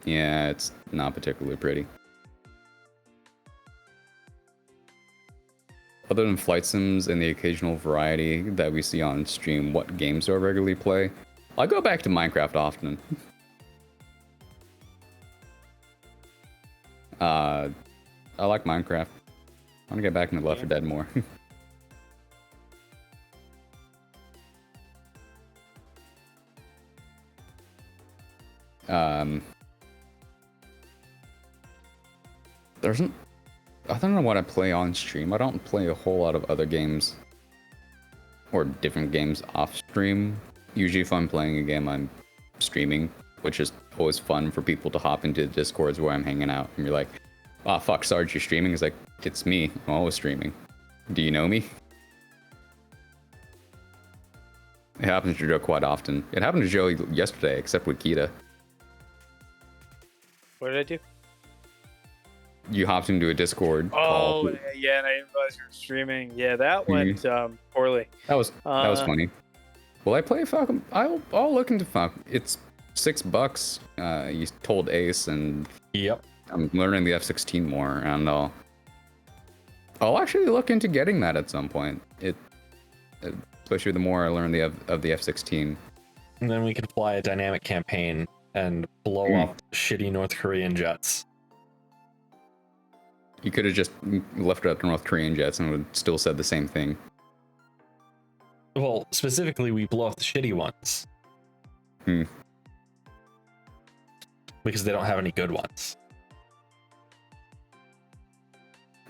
Yeah, it's not particularly pretty. Other than flight sims and the occasional variety that we see on stream, what games do I regularly play? I go back to Minecraft often. I like Minecraft. I want to get back into Left 4 Dead more. I don't know what I play on stream. I don't play a whole lot of other games or different games off stream. Usually if I'm playing a game, I'm streaming, which is always fun for people to hop into Discords where I'm hanging out and you're like, oh fuck, Sarge, you're streaming? It's like, it's me. I'm always streaming. Do you know me? It happens to Joe quite often. It happened to Joe yesterday, except with Kita. What did I do? You hopped into a Discord call. Oh, yeah, and I didn't realize you were streaming. Yeah, that went poorly. That was funny. Will I play Falcon? I'll look into Falcon. It's $6. You told Ace, and Yep. I'm learning the F-16 more, and I'll actually look into getting that at some point. Especially the more I learn of the F-16. And then we can fly a dynamic campaign and blow up shitty North Korean jets. You could have just left it up to North Korean jets and would still said the same thing. Well, specifically, we blow up the shitty ones. Because they don't have any good ones.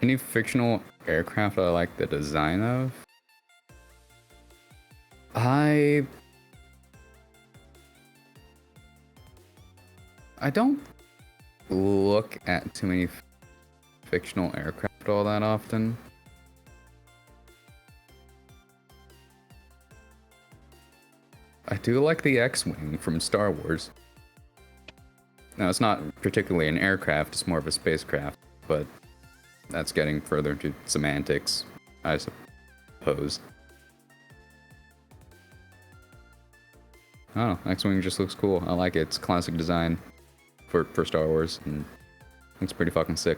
Any fictional aircraft I like the design of? I don't look at too many fictional aircraft all that often. I do like the X-Wing from Star Wars. Now, it's not particularly an aircraft, it's more of a spacecraft, but that's getting further into semantics, I suppose. Oh, X-Wing just looks cool. I like it. It's classic design for Star Wars, and it's pretty fucking sick.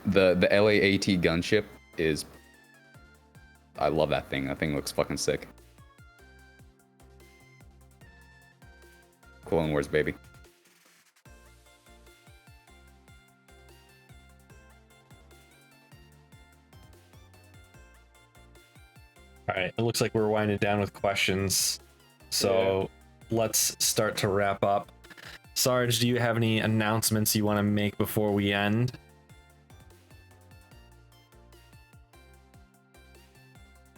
The LAAT gunship is... I love that thing. That thing looks fucking sick. Clone Wars, baby. All right, it looks like we're winding down with questions. So let's start to wrap up. Sarge, do you have any announcements you want to make before we end?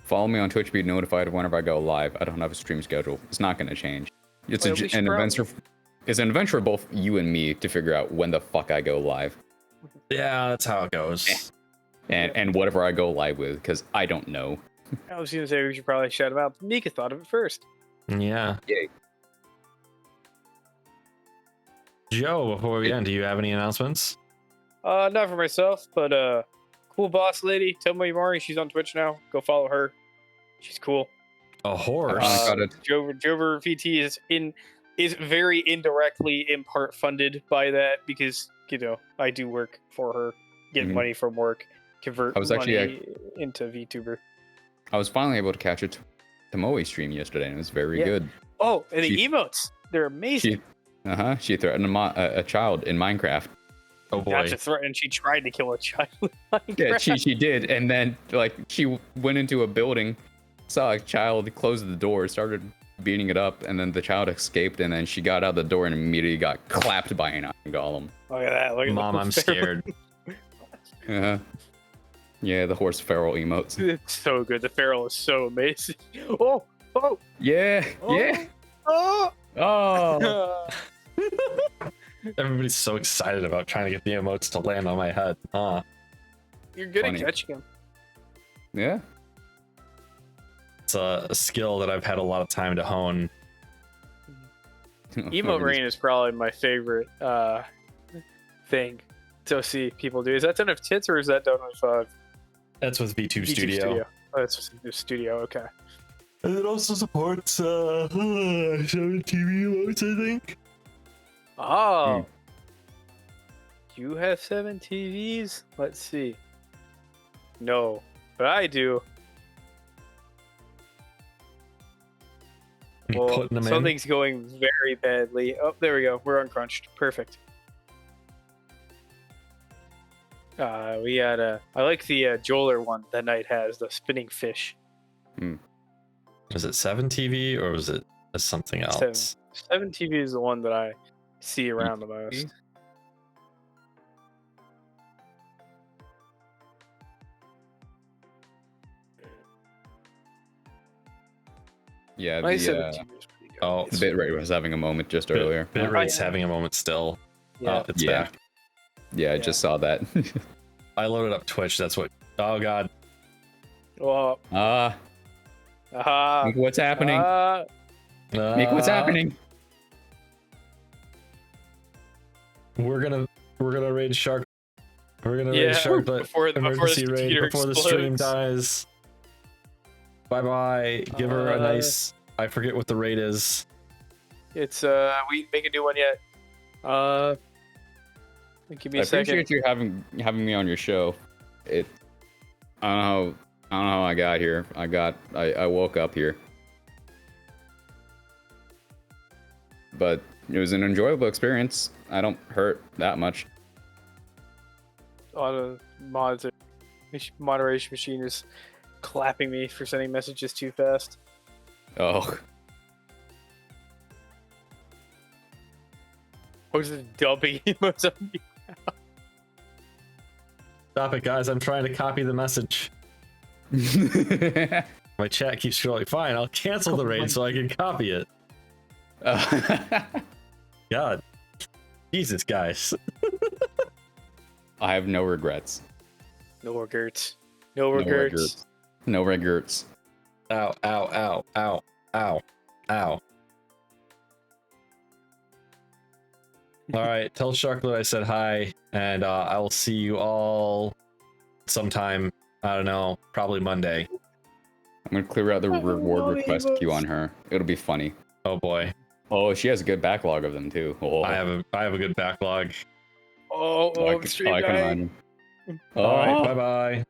Follow me on Twitch to be notified whenever I go live. I don't have a stream schedule. It's not going to change. It's an adventure. It's an adventure for both you and me to figure out when the fuck I go live. Yeah, that's how it goes. And whatever I go live with, because I don't know. I was going to say we should probably shout him out. Mika thought of it first. Yeah. Yay. Joe, before we end, do you have any announcements? Not for myself, but cool boss lady, Tomoe Mari, she's on Twitch now. Go follow her. She's cool. A horse. Jover VT is very indirectly in part funded by that because, you know, I do work for her get Mhm. money from work, convert I was actually, money into VTuber. I was finally able to catch a Tomoe stream yesterday, and it was very Yeah. good. Oh, and the She- emotes, they're amazing. She threatened a child in Minecraft. Oh boy. Not to threaten, she tried to kill a child with Minecraft. Yeah, she did, and then like she went into a building, saw a child, closed the door, started beating it up, and then the child escaped, and then she got out the door and immediately got clapped by an iron golem. Look at that. Look at Mom, the I'm feral- scared. Yeah, the horse feral emotes. It's so good. The feral is so amazing. Oh, oh, Yeah, oh, yeah. oh. Oh, Everybody's so excited about trying to get the emotes to land on my head. You're good Funny. at catching him. yeah. It's a skill that I've had a lot of time to hone. Emote rain is probably my favorite thing to see people do. Is that done with tits or is that done with That's with VTube YouTube Studio. Oh, that's just the studio. Okay. And it also supports 7 TV emotes, I think. Oh. You have 7 TVs? Let's see. No, but I do. I'm Well, putting them in. something's going very badly. Oh, there we go. We're uncrunched. Perfect. We had I like the Joler one that Knight has, the spinning fish. Was it 7 TV or was it something else? 7 TV is the one that I see around the most. Yeah, My the 7 TV is pretty good. Oh, the bitrate was having a moment just earlier. Bitrate's yeah. having a moment still. Yeah. Oh, it's Yeah. back. Yeah, I Yeah. just saw that. I loaded up Twitch. That's what. Oh god. Well, Ah, Nick, what's happening? Nick, what's happening? We're gonna raid Shark. We're gonna yeah. raid Shark, but before the emergency raid computer before the stream explodes. dies. Bye bye. Give her a nice. I forget what the rate is. It's we didn't make a new one yet. Give me I a second. appreciate you having me on your show. I don't know how I got here. I woke up here. But it was an enjoyable experience. I don't hurt that much. A lot of moderation machine is clapping me for sending messages too fast. Oh, Who's the dubbing emotes on you? Stop it, guys. I'm trying to copy the message. My chat keeps scrolling. Fine, I'll cancel the raid so I can copy it. God. Jesus, guys. I have no regrets. No regrets. No regrets. No regrets. Ow, ow, ow, ow, ow, ow. All right, tell Shark that I said hi, and I will see you all sometime. I don't know, probably Monday. I'm gonna clear out the reward request queue on her. It'll be funny. Oh boy, Oh, she has a good backlog of them too. Oh, I have a good backlog. Oh, I stream can night. imagine. All right, Oh. bye bye.